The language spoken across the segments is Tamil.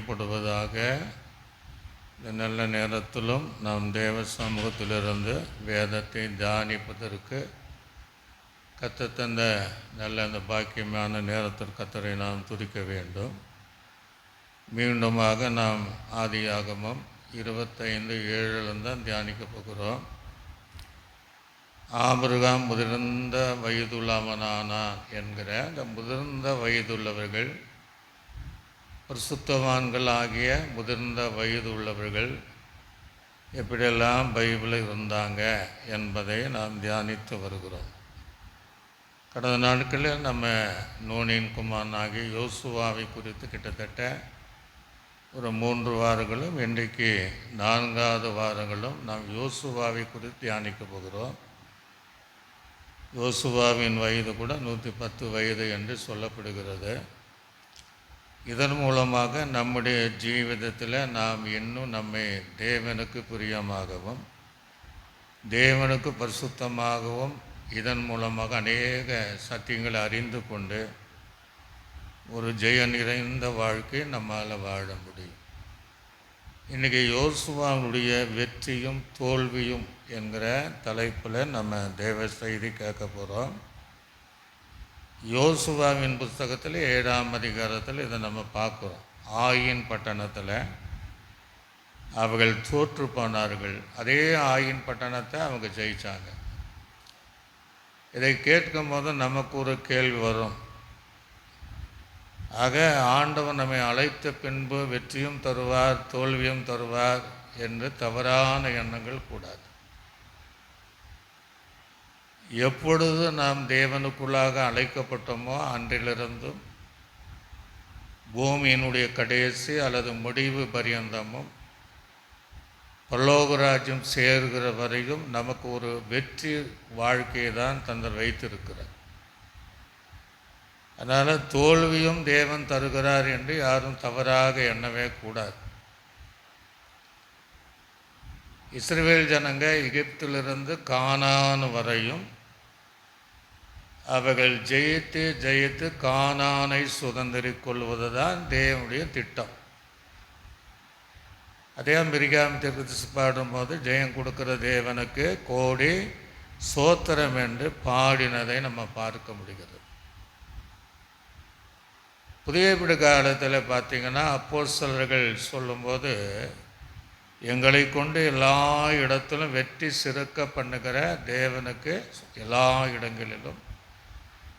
மையப்படுவதாக. இந்த நல்ல நேரத்திலும் நாம் தேவ சமூகத்திலிருந்து வேதத்தை தியானிப்பதற்கு கற்றுத்தந்த நல்ல அந்த பாக்கியமான நேரத்தில் கர்த்தரை நாம் துதிக்க வேண்டும். மீண்டுமாக நாம் ஆதியாகமம் 25:7 தான் தியானிக்க போகிறோம். ஆபிரகாம் முதிர்ந்த வயதுள்ளவனானான் என்கிற அந்த முதிர்ந்த வயதுள்ளவர்கள், பரிசுத்தவான்கள் ஆகிய முதிர்ந்த வயது உள்ளவர்கள் எப்படியெல்லாம் பைபிளில் இருந்தாங்க என்பதை நாம் தியானித்து வருகிறோம். கடந்த நாட்களில் நம்ம நூனின் குமாரனாகிய யோசுவாவை குறித்து கிட்டத்தட்ட ஒரு 3 வாரங்களும், இன்றைக்கு 4வது வாரங்களும் நாம் யோசுவாவை குறித்து தியானிக்க போகிறோம். யோசுவாவின் வயது கூட 110 வயது என்று சொல்லப்படுகிறது. இதன் மூலமாக நம்முடைய ஜீவிதத்தில் நாம் இன்னும் நம்மை தேவனுக்கு பிரியமாகவும் தேவனுக்கு பரிசுத்தமாகவும் இதன் மூலமாக அநேக சத்தியங்களை அறிந்து கொண்டு ஒரு ஜெய நிறைந்த வாழ்க்கை நம்மால் வாழ முடியும். இன்றைக்கி யோசுவாவுடைய வெற்றியும் தோல்வியும் என்கிற தலைப்பில் நம்ம தேவ செய்தி கேட்க போகிறோம். யோசுவாவின் புஸ்தகத்தில் 7ஆம் அதிகாரத்தில் இதை நம்ம பார்க்குறோம். ஆயின் பட்டணத்தில் அவர்கள் தோற்று போனார்கள். அதே ஆயின் பட்டணத்தை அவங்க ஜெயித்தாங்க. இதை கேட்கும் போது நமக்கு ஒரு கேள்வி வரும். ஆக ஆண்டவன் நம்மை அழைத்த பின்பு வெற்றியும் தருவார், தோல்வியும் தருவார் என்று தவறான எண்ணங்கள் கூடாது. எப்பொழுது நாம் தேவனுக்குள்ளாக அழைக்கப்பட்டோமோ அன்றிலிருந்தும் பூமியினுடைய கடைசி அல்லது முடிவு பரியந்தமும் பரலோகராஜ்யம் சேர்கிற வரையும் நமக்கு ஒரு வெற்றி வாழ்க்கையை தான் தந்தர் வைத்திருக்கிறார். அதனால் தோல்வியும் தேவன் தருகிறார் என்று யாரும் தவறாக எண்ணவே கூடாது. இஸ்ரவேல் ஜனங்க எகிப்திலிருந்து கானான் வரையும் அவர்கள் ஜெயித்து ஜெயித்து கானானை சுதந்திரிக் கொள்வது தான் தேவனுடைய திட்டம். அதே மிரிகாம் தீர்க்கதரிசி பாடும்போது ஜெயம் கொடுக்கிற தேவனுக்கு கோடி சோத்திரம் என்று பாடினதை நம்ம பார்க்க முடிகிறது. புதிய ஏற்பாடு காலத்தில் பார்த்திங்கன்னா அப்போஸ்தலர்கள் சொல்லும்போது எங்களை கொண்டு எல்லா இடத்திலும் வெற்றி சிறக்க பண்ணுகிற தேவனுக்கு எல்லா இடங்களிலும்,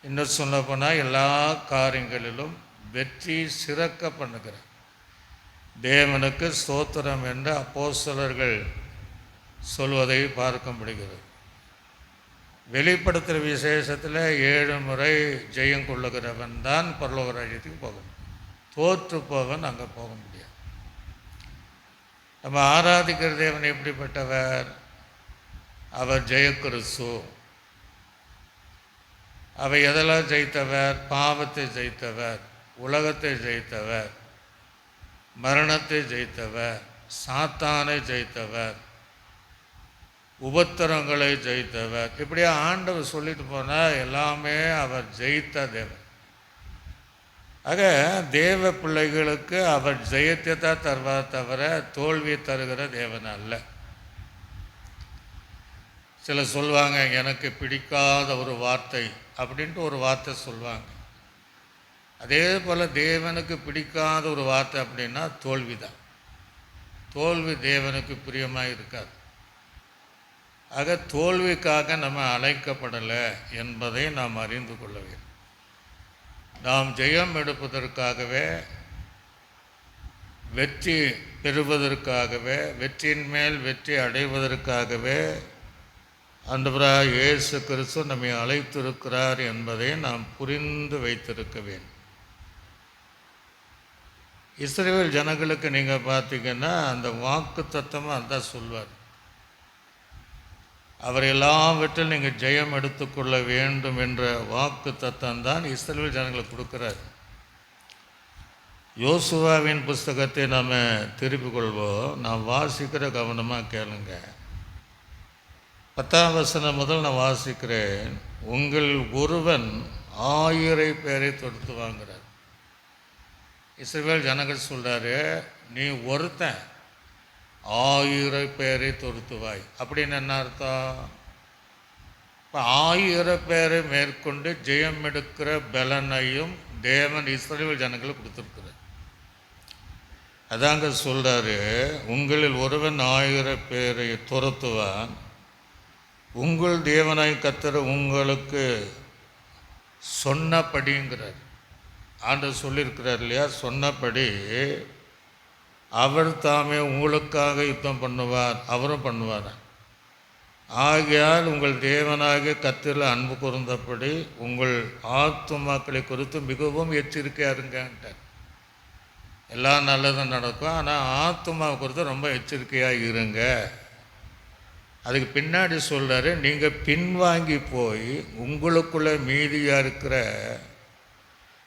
இன்னும் சொல்லப்போனால் எல்லா காரியங்களிலும் வெற்றி சிறக்க பண்ணுகிற தேவனுக்கு ஸ்தோத்திரம் என்று அப்போஸ்தலர்கள் சொல்வதை பார்க்க முடிகிறது. வெளிப்படுத்துகிற விசேஷத்தில் 7 முறை ஜெயம் கொள்ளுகிறவன் தான் பரலோக ராஜ்யத்துக்கு போக முடியும். தோற்று போவன் அங்கே போக முடியாது. நம்ம ஆராதிக்கிற தேவன் எப்படிப்பட்டவர்? அவர் ஜெயக்கிறிஸ்து. அவை எதெல்லாம் ஜெயித்தவர்? பாவத்தை ஜெயித்தவர், உலகத்தை ஜெயித்தவர், மரணத்தை ஜெயித்தவர், சாத்தானை ஜெயித்தவர், உபத்திரங்களை ஜெயித்தவர். இப்படியே ஆண்டவர் சொல்லிட்டு போனால் எல்லாமே அவர் ஜெயித்த தேவன். ஆக தேவ பிள்ளைகளுக்கு அவர் ஜெயத்தை தான் தருவார் தவிர தோல்வியை தருகிற தேவன் அல்ல. சிலர் சொல்லுவாங்க எனக்கு பிடிக்காத ஒரு வார்த்தை அப்படின்ட்டு ஒரு வார்த்தை சொல்லுவாங்க. அதே போல் தேவனுக்கு பிடிக்காத ஒரு வார்த்தை அப்படின்னா தோல்வி தான். தோல்வி தேவனுக்கு பிரியமாக இருக்காது. ஆக தோல்விக்காக நம்ம அழைக்கப்படலை என்பதை நாம் அறிந்து கொள்ள வேண்டும். நாம் ஜெயம் எடுப்பதற்காகவே, வெற்றி பெறுவதற்காகவே, வெற்றியின் மேல் வெற்றி அடைவதற்காகவே ஆண்டவராகிய இயேசு கிறிஸ்து நம்மை அழைத்திருக்கிறார் என்பதை நாம் புரிந்து வைத்திருக்க வேண்டும். இஸ்ரவேல் ஜனங்களுக்கு நீங்கள் பார்த்தீங்கன்னா அந்த வாக்கு தத்தமாக அதான் சொல்வார். அவர் எல்லாவற்றிலும் நீங்கள் ஜெயம் எடுத்துக்கொள்ள வேண்டும் என்ற வாக்கு தத்தம்தான் இஸ்ரவேல் ஜனங்களுக்கு கொடுக்குறார். யோசுவாவின் புஸ்தகத்தை நாம் திருப்பிக் கொள்வோம். நான் வாசிக்கிற கவனமாக கேளுங்க. 10ஆம் வசனம் முதல் நான் வாசிக்கிறேன். உங்கள் ஒருவன் 1000 பேரை தொடுத்து வாங்குறார். இஸ்ரவேல் ஜனங்கள் சொல்கிறாரு, நீ ஒருத்தன் 1000 பேரை துரத்துவாய். அப்படின்னு என்ன அர்த்தம்? இப்போ 1000 பேரை மேற்கொண்டு ஜெயம் எடுக்கிற பலனையும் தேவன் இஸ்ரவேல் ஜனங்களுக்கு கொடுத்துருக்குறார். அதாங்க சொல்கிறாரு, உங்களில் ஒருவன் 1000 பேரை துரத்துவான், உங்கள் தேவனாய் கர்த்தர் உங்களுக்கு சொன்னபடிங்கிறார். ஆண்டவர் சொல்லியிருக்கிறார் இல்லையா, சொன்னபடி அவர் தாமே உங்களுக்காக யுத்தம் பண்ணுவார், அவரும் பண்ணுவார். ஆகையால் உங்கள் தேவனாக கர்த்தரில் அன்பு கூர்ந்தபடி உங்கள் ஆத்துமாக்களை குறித்து மிகவும் எச்சரிக்கையாக இருங்கன்ட்டார். எல்லாம் நல்லதும் நடக்கும், ஆனால் ஆத்துமாவை குறித்து ரொம்ப எச்சரிக்கையாக இருங்க. அதுக்கு பின்னாடி சொல்கிறாரு, நீங்கள் பின்வாங்கி போய் உங்களுக்குள்ளே மீதியாக இருக்கிற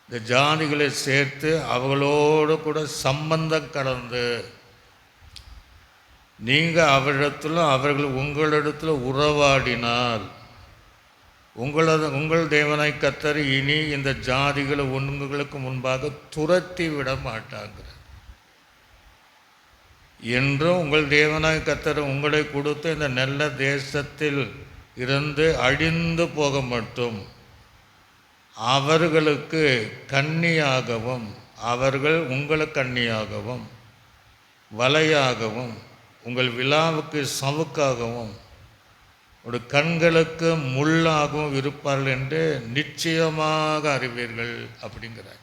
இந்த ஜாதிகளை சேர்த்து அவங்களோடு கூட சம்பந்தம் கலந்து நீங்கள் அவரிடத்திலும் அவர்கள் உங்களிடத்தில் உறவாடினால் உங்கள் தேவனாய் கர்த்தர் இனி இந்த ஜாதிகளை உங்களுக்கு முன்பாக துரத்தி விட மாட்டாங்க என்றும் உங்கள் தேவனாய் கர்த்தர் உங்களை கொடுத்த இந்த நல்ல தேசத்தில் இருந்து அழிந்து போக மட்டும் அவர்களுக்கு கன்னியாகவும் அவர்கள் உங்களுக்கு கன்னியாகவும் வலையாகவும் உங்கள் விழாவுக்கு சவுக்காகவும் ஒரு கண்களுக்கு முள்ளாகவும் இருப்பார்கள் என்று நிச்சயமாக அறிவீர்கள் அப்படிங்கிறார்.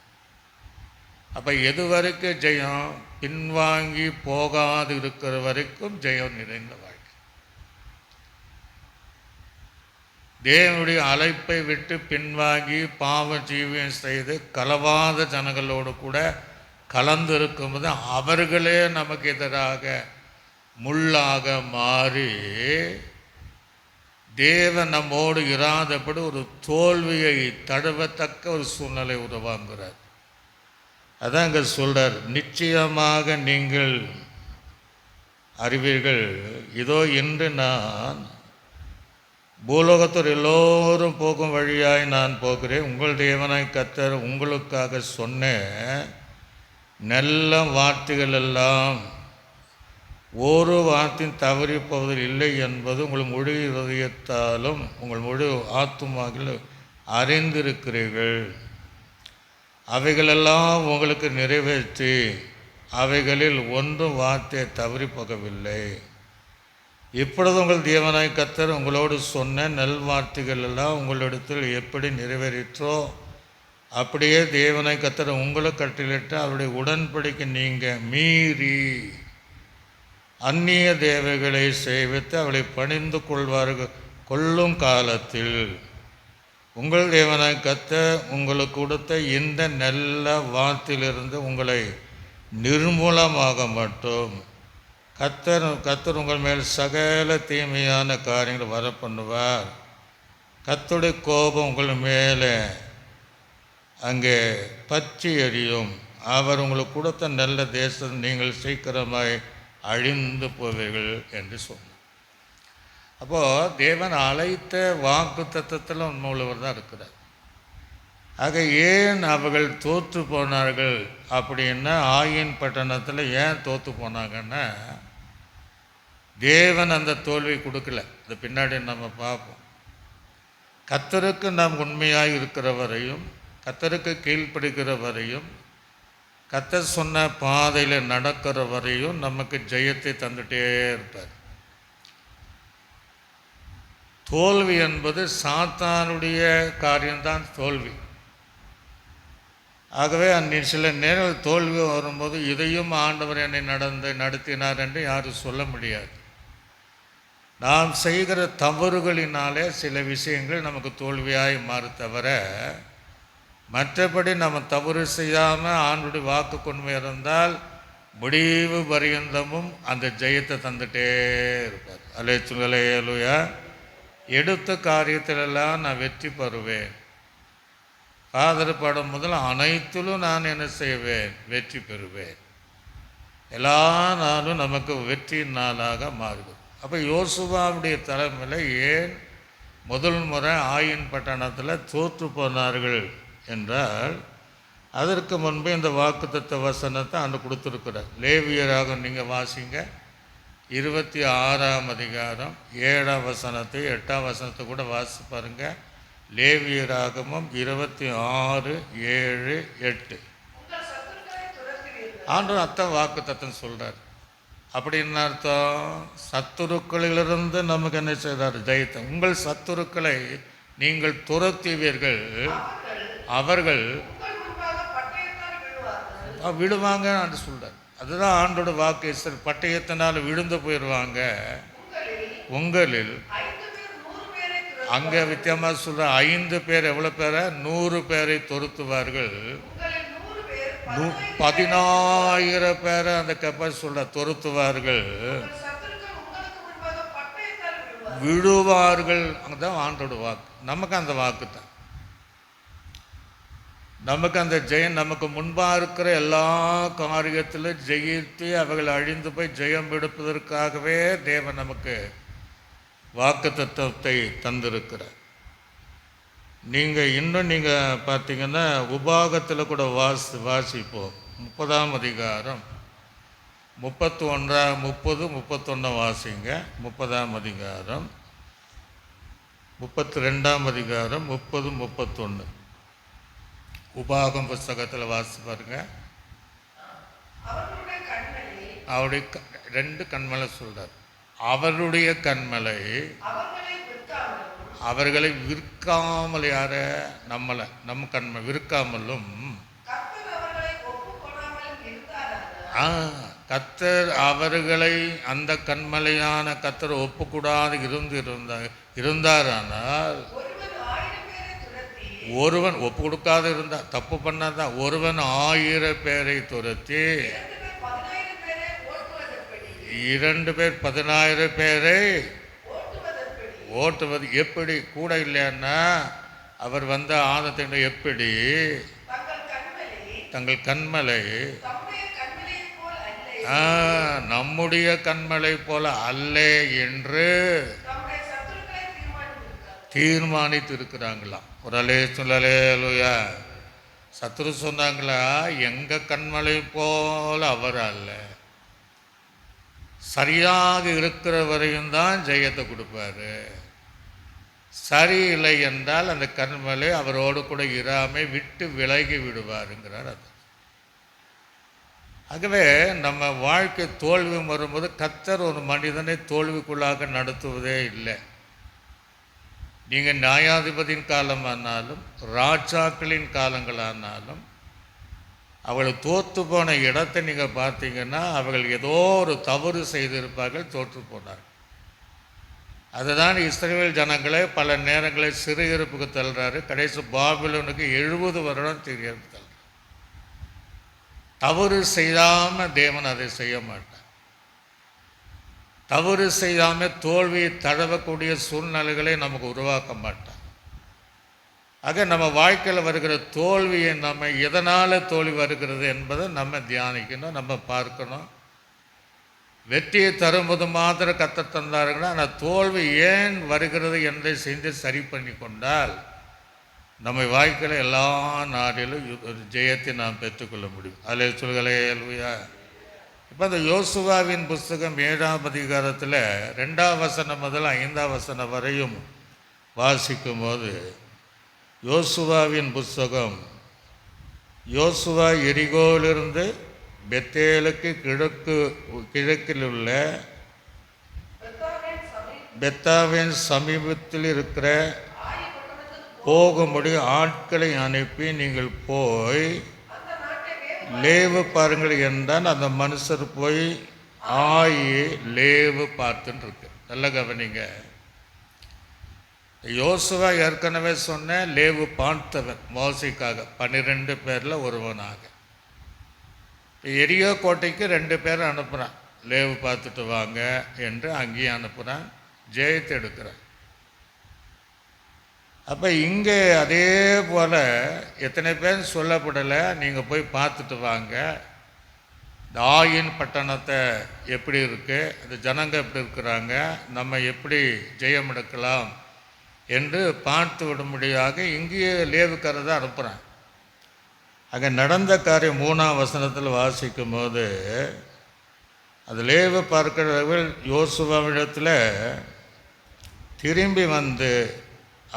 அப்போ எது வரைக்கும் ஜெயம்? பின்வாங்கி போகாது இருக்கிற வரைக்கும் ஜெயம் நிறைந்த வாழ்க்கை. தேவனுடைய அழைப்பை விட்டு பின்வாங்கி பாவ ஜீவியம் செய்து கலவாத ஜனங்களோடு கூட கலந்து இருக்கும்போது அவர்களே நமக்கு எதிராக முள்ளாக மாறி தேவன் நம்மோடு இராதபடி ஒரு தோல்வியை தழுவத்தக்க ஒரு சூழ்நிலை உருவாங்குகிறார். அதான் இங்கே சொல்கிறார், நிச்சயமாக நீங்கள் அறிவீர்கள், இதோ இன்று நான் பூலோகத்தோர் எல்லோரும் போகும் வழியாய் நான் போகிறேன், உங்கள் தேவனாய் கர்த்தர் உங்களுக்காக சொன்ன நல்ல வார்த்தைகள் எல்லாம் ஒரு வார்த்தையும் தவறி போவதில் இல்லை என்பது உங்கள் முழு இதயத்தாலும் உங்கள் முழு ஆத்துமாவில் அறிந்திருக்கிறீர்கள். அவைகளெல்லாம் உங்களுக்கு நிறைவேற்றி அவைகளில் ஒன்றும் வார்த்தையை தவறி போகவில்லை. இப்பொழுது உங்கள் தேவனாய் கர்த்தர் உங்களோடு சொன்ன நல்வார்த்தைகள் எல்லாம் உங்களிடத்தில் எப்படி நிறைவேறிற்றோ அப்படியே தேவனாய் கர்த்தர் உங்களுக்கு கட்டளையிட்டு அவருடைய உடன்படிக்கை நீங்கள் மீறி அந்நிய தேவர்களை சேவித்து அவளை பணிந்து கொள்ளும் காலத்தில் உங்கள் தேவனாய் கர்த்தர் உங்களுக்கு கொடுத்த இந்த நல்ல வார்த்தையிலிருந்து உங்களை நிர்மூலமாக மட்டும் கர்த்தர் உங்கள் மேல் சகல தீமையான காரியங்கள் வர பண்ணுவார். கர்த்தருடைய கோபம் உங்கள் மேலே அங்கே பற்றி எரியும். அவர் உங்களுக்கு கொடுத்த நல்ல தேசத்தை நீங்கள் சீக்கிரமாய் அழிந்து போவீர்கள் என்று சொன்னார். அப்போது தேவன் அழைத்த வாக்கு தத்தத்தில் உண்மையுள்ளவர் தான் இருக்கிறார். ஆக ஏன் அவர்கள் தோற்று போனார்கள் அப்படின்னா, ஆயின் பட்டணத்தில் ஏன் தோற்று போனாங்கன்னா, தேவன் அந்த தோல்வி கொடுக்கல. அது பின்னாடி நம்ம பார்ப்போம். கர்த்தருக்கு நாம் உண்மையாக இருக்கிற வரையும், கர்த்தருக்கு கீழ்ப்படுகிற வரையும், கர்த்தர் சொன்ன பாதையில் நடக்கிற வரையும் நமக்கு ஜெயத்தை தந்துகிட்டே இருப்பார். தோல்வி என்பது சாத்தானுடைய காரியம்தான் தோல்வி. ஆகவே சில நேரம் தோல்வி வரும்போது இதையும் ஆண்டவர் என்னை நடத்தினார் என்று யாரும் சொல்ல முடியாது. நாம் செய்கிற தவறுகளினாலே சில விஷயங்கள் நமக்கு தோல்வியாய் மாறு தவிர, மற்றபடி நம்ம தவறு செய்யாமல் ஆண்டுடைய வாக்கு கொண்டு இருந்தால் முடிவு பரியந்தமும் அந்த ஜெயத்தை தந்துட்டே இருப்பார். அலேலுயா. எடுத்த காரியத்திலெல்லாம் நான் வெற்றி பெறுவேன். ஃபாதர் படம் முதல் அனைத்திலும் நான் என்ன செய்வேன்? வெற்றி பெறுவேன். எல்லா நாளும் நமக்கு வெற்றியின் நாளாக மாறுது. அப்போ யோசுவாவுடைய தலைமையில் ஏன் முதல் முறை ஆயின் பட்டணத்தில் தோற்று போனார்கள் என்றால், அதற்கு முன்பு இந்த வாக்குத்தத்த வசனத்தை அன்று கொடுத்துருக்குறார். லேவியராக நீங்கள் வாசிங்க, 26ஆம் அதிகாரம் 7ஆம் வசனத்தை 8ஆம் வசனத்தை கூட வாசி பாருங்க. லேவியராகமும் 26, 7, 8. ஆண்டவர் அத்தான் வாக்குத்தத்தம் சொல்கிறார். அப்படின்னு அர்த்தம், சத்துருக்களிலிருந்து நமக்கு என்ன செய்தார்? ஜெயத்தை. உங்கள் சத்துருக்களை நீங்கள் துரத்துவீர்கள், அவர்கள் விடுவாங்க என்று சொல்கிறார். அதுதான் ஆண்டோட வாக்கு. பட்டயத்தினால் விழுந்து போயிடுவாங்க. உங்களில் அங்கே வித்தியமாக சொல்கிற 5 பேர் எவ்வளோ பேரை? 100 பேரை துரத்துவார்கள். 10,000 பேரை அந்த கப்பல் சொல்ல துரத்துவார்கள், விடுவார்கள். அங்கதான் ஆண்டோட வாக்கு. நமக்கு அந்த வாக்கு தான். நமக்கு அந்த ஜெயம், நமக்கு முன்பாக இருக்கிற எல்லா காரியத்திலும் ஜெயித்து அவர்கள் அழிந்து போய் ஜெயம் எடுப்பதற்காகவே தேவன் நமக்கு வாக்கு தத்துவத்தை தந்திருக்கிறார். இன்னும் நீங்கள் பார்த்தீங்கன்னா உபாகத்தில் கூட வாசிப்போம். 30ஆம் அதிகாரம் 30, 31 வாசிங்க. 30ஆம் அதிகாரம் 32ஆம் அதிகாரம் 30, 31 உபாகம் புஸ்தகத்தில் வாசி பாருங்க. அவருடைய 2 கண்மலை சொல்றார். அவருடைய கண்மலை அவர்களை விற்காமல், யார? நம்மளை, நம் கண்மை விற்காமலும், கர்த்தர் அவர்களை அந்த கண்மலையான கர்த்தர் ஒப்புக்கூடாது இருந்தாரானால், ஒருவன் ஒப்பு கொடுக்காது இருந்தால் தப்பு பண்ணாதான். ஒருவன் 1000 பேரை துரத்தி 2 பேர் 10,000 பேரை ஓட்டுவது எப்படி? கூட இல்லைன்னா அவர் வந்த ஆனத்தின் எப்படி? தங்கள் கண்மலை நம்முடைய கண்மலை போல அல்ல என்று தீர்மானித்து இருக்கிறாங்களாம். ஒரு அலேலுயா. சத்துரு சொன்னாங்களா, எங்க கண்மலை போல அவர் அல்ல, சரியாக இருக்கிற வரையும் தான் ஜெயத்தை கொடுப்பாரு. சரியில்லை என்றால் அந்த கண்மலை அவரோடு கூட இராமை விட்டு விலகி விடுவாருங்கிறார். அது ஆகவே நம்ம வாழ்க்கை தோல்வி வரும்போது கர்த்தர் ஒரு மனிதனை தோல்விக்குள்ளாக நடத்துவதே இல்லை. நீங்கள் நியாயாதிபதியின் காலமானாலும் ராஜாக்களின் காலங்களானாலும் அவர்கள் தோற்று போன இடத்தை நீங்கள் பார்த்தீங்கன்னா அவர்கள் ஏதோ ஒரு தவறு செய்திருப்பார்கள், தோற்று போனார்கள். அதுதான் இஸ்ரவேல் ஜனங்களை பல நேரங்களில் சிறையிருப்புக்கு தள்ளுறாரு. கடைசி பாபிலோனுக்கு 70 வருடம் திரியப்பு தள்ளுறாரு. தவறு செய்யாமல் தேவன் அதை செய்ய மாட்டார். தவறு செய்யாமல் தோல்வியை தழுவக்கூடிய சூழ்நிலைகளை நமக்கு உருவாக்க மாட்டார். ஆக நம்ம வாழ்க்கையில் வருகிற தோல்வியை நம்ம எதனால் தோல்வி வருகிறது என்பதை நம்ம தியானிக்கணும், நம்ம பார்க்கணும். வெற்றியை தரும்போது மாத்திரம் கர்த்தர் தந்தாருங்கன்னா அந்த தோல்வி ஏன் வருகிறது என்பதை செஞ்சு சரி பண்ணி கொண்டால் நம்ம வாழ்க்கையில் எல்லா நாட்டிலும் ஒரு ஜெயத்தை நாம் பெற்றுக்கொள்ள முடியும். அதில் சொல்களே அல்வியா. இப்போ அந்த யோசுவாவின் புஸ்தகம் 7ஆம் அதிகாரத்தில் 2ஆம் வசனம் முதல் 5ஆம் வசனம் வரையும் வாசிக்கும் போது, யோசுவாவின் புஸ்தகம், யோசுவா எரிகோவிலிருந்து பெத்தேலுக்கு கிழக்கில் உள்ள பெத்தாவின் சமீபத்தில் இருக்கிற போகும்படி ஆட்களை அனுப்பி நீங்கள் போய் லேவு பாருங்கள் என்றால் அந்த மனுஷர் போய் லேவு பார்த்துன்னு இருக்கு. நல்ல கவனிங்க. யோசுவா ஏற்கனவே சொன்ன லேவு பார்த்தவன் மோசைக்காக 12 பேரில் ஒருவனாக. எரியோ கோட்டைக்கு 2 பேரை அனுப்புகிறான், லேவு பார்த்துட்டு வாங்க என்று அங்கேயும் அனுப்புகிறான், ஜெயத்தை எடுக்கிறான். அப்போ இங்கே அதே போல் எத்தனை பேர் சொல்லப்படலை, நீங்கள் போய் பார்த்துட்டு வாங்க, இந்த ஆயின் பட்டணத்தை எப்படி இருக்குது, அந்த ஜனங்க எப்படி இருக்கிறாங்க, நம்ம எப்படி ஜெயம் எடுக்கலாம் என்று பார்த்து விடும்படியாக இங்கேயே லேவுக்காரர் தான் அனுப்புகிறான். அங்கே நடந்த காரியம் 3ஆம் வசனத்தில் வாசிக்கும் போது அது லேவி பார்க்கிறவர்கள் யோசுவாவிடத்தில் திரும்பி வந்து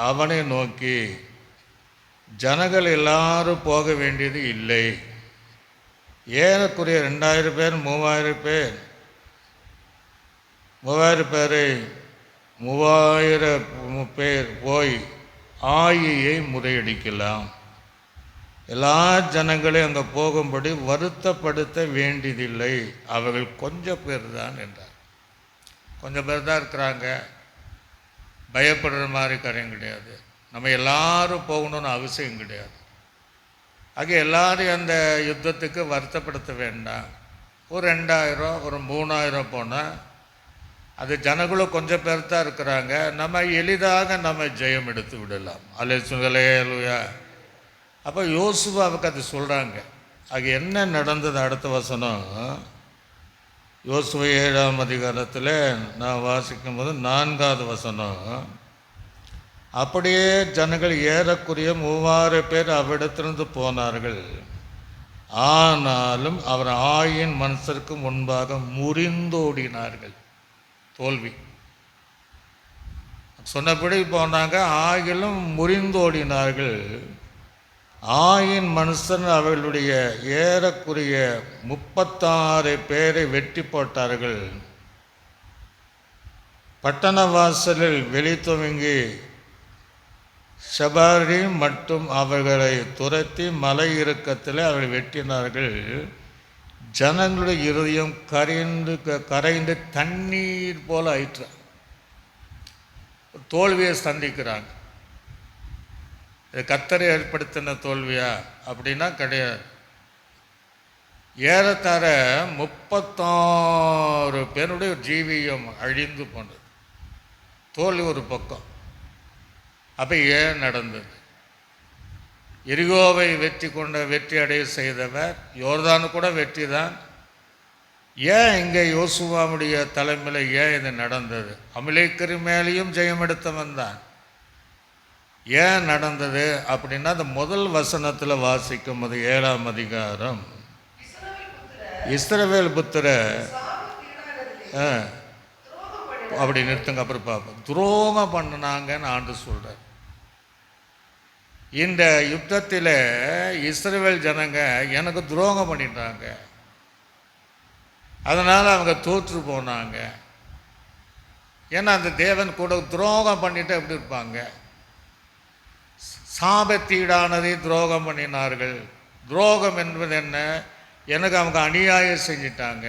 அவனை நோக்கி, ஜனங்கள் எல்லாரும் போக வேண்டியது இல்லை, ஏறக்குறைய 2000 பேர் 3000 பேர் 3000 பேரை 3000 பேர் போய் ஆயியை முறையடிக்கலாம், எல்லா ஜனங்களையும் அங்கே போகும்படி வருத்தப்படுத்த வேண்டியதில்லை, அவர்கள் கொஞ்சம் பேர் தான் என்றார். கொஞ்சம் பேர் தான் இருக்கிறாங்க, பயப்படுற மாதிரி காரியம் கிடையாது, நம்ம எல்லாரும் போகணும்னு அவசியம் கிடையாது. ஆக எல்லாரையும் அந்த யுத்தத்துக்கு வருத்தப்படுத்த வேண்டாம். ஒரு 2000 ஒரு 3000 போனால் அது ஜனங்களும் கொஞ்சம் பேர் தான் இருக்கிறாங்க, நம்ம எளிதாக நம்ம ஜெயம் எடுத்து விடலாம். அல்லேலூயா. அப்போ யோசுவாவுக்கு அது சொல்கிறாங்க. அது என்ன நடந்தது? அடுத்த வசனம் யோசுவா 7ஆம் அதிகாரத்தில் நான் வாசிக்கும்போது 4வது வசனம், அப்படியே ஜனங்கள் ஏறக்குறைய 3000 பேர் அவ்விடத்திலிருந்து போனார்கள், ஆனாலும் அவர் ஆயின் மனுஷருக்கு முன்பாக முறிந்தோடினார்கள். தோல்வி சொன்னபடி போனாங்க, ஆகிலும் முறிந்தோடினார்கள். ஆயின் மனுஷன் அவர்களுடைய ஏறக்குறைய 36 பேரை வெட்டி போட்டார்கள். பட்டண வாசலில் வெளி துவங்கி ஷபாரி மட்டும் அவர்களை துரத்தி மலை இறுக்கத்தில் அவர்கள் வெட்டினார்கள். ஜனங்களுடைய இருதயம் கரைந்து தண்ணீர் போல ஆயிற்று. தோல்வியை சந்திக்கிறாங்க. இது கர்த்தரை ஏற்படுத்தின தோல்வியா அப்படின்னா கிடையாது. ஏறத்தாழ 36 பேருடைய ஜீவியம் அழிந்து போனது. தோல்வி ஒரு பக்கம். அப்போ ஏன் நடந்தது? எரிகோவை வெற்றி அடைய செய்தவர், யோர்தானு கூட வெற்றி தான். ஏன் இங்கே யோசுவாவுடைய தலைமையில் ஏன் இது நடந்தது? அமலேக்கர் மேலேயும் ஜெயம் எடுத்தவன் தான். ஏன் நடந்தது அப்படின்னா அந்த முதல் வசனத்தில் வாசிக்கும் போது 7ஆம் அதிகாரம், இஸ்ரவேல் புத்திர அப்படி நிறுத்துங்க, அப்புறம் பார்ப்போம். துரோகம் பண்ணினாங்கன்னு ஆண்டு சொல்கிறார். இந்த யுத்தத்தில் இஸ்ரவேல் ஜனங்க எனக்கு துரோகம் பண்ணிட்டாங்க, அதனால் அவங்க தோற்று போனாங்க. ஏன்னா அந்த தேவன் கூட துரோகம் பண்ணிட்டு எப்படி இருப்பாங்க? சாபத்தீடானதை துரோகம் பண்ணினார்கள். துரோகம் என்பது என்ன? எனக்கு அவங்க அநியாயம் செஞ்சிட்டாங்க,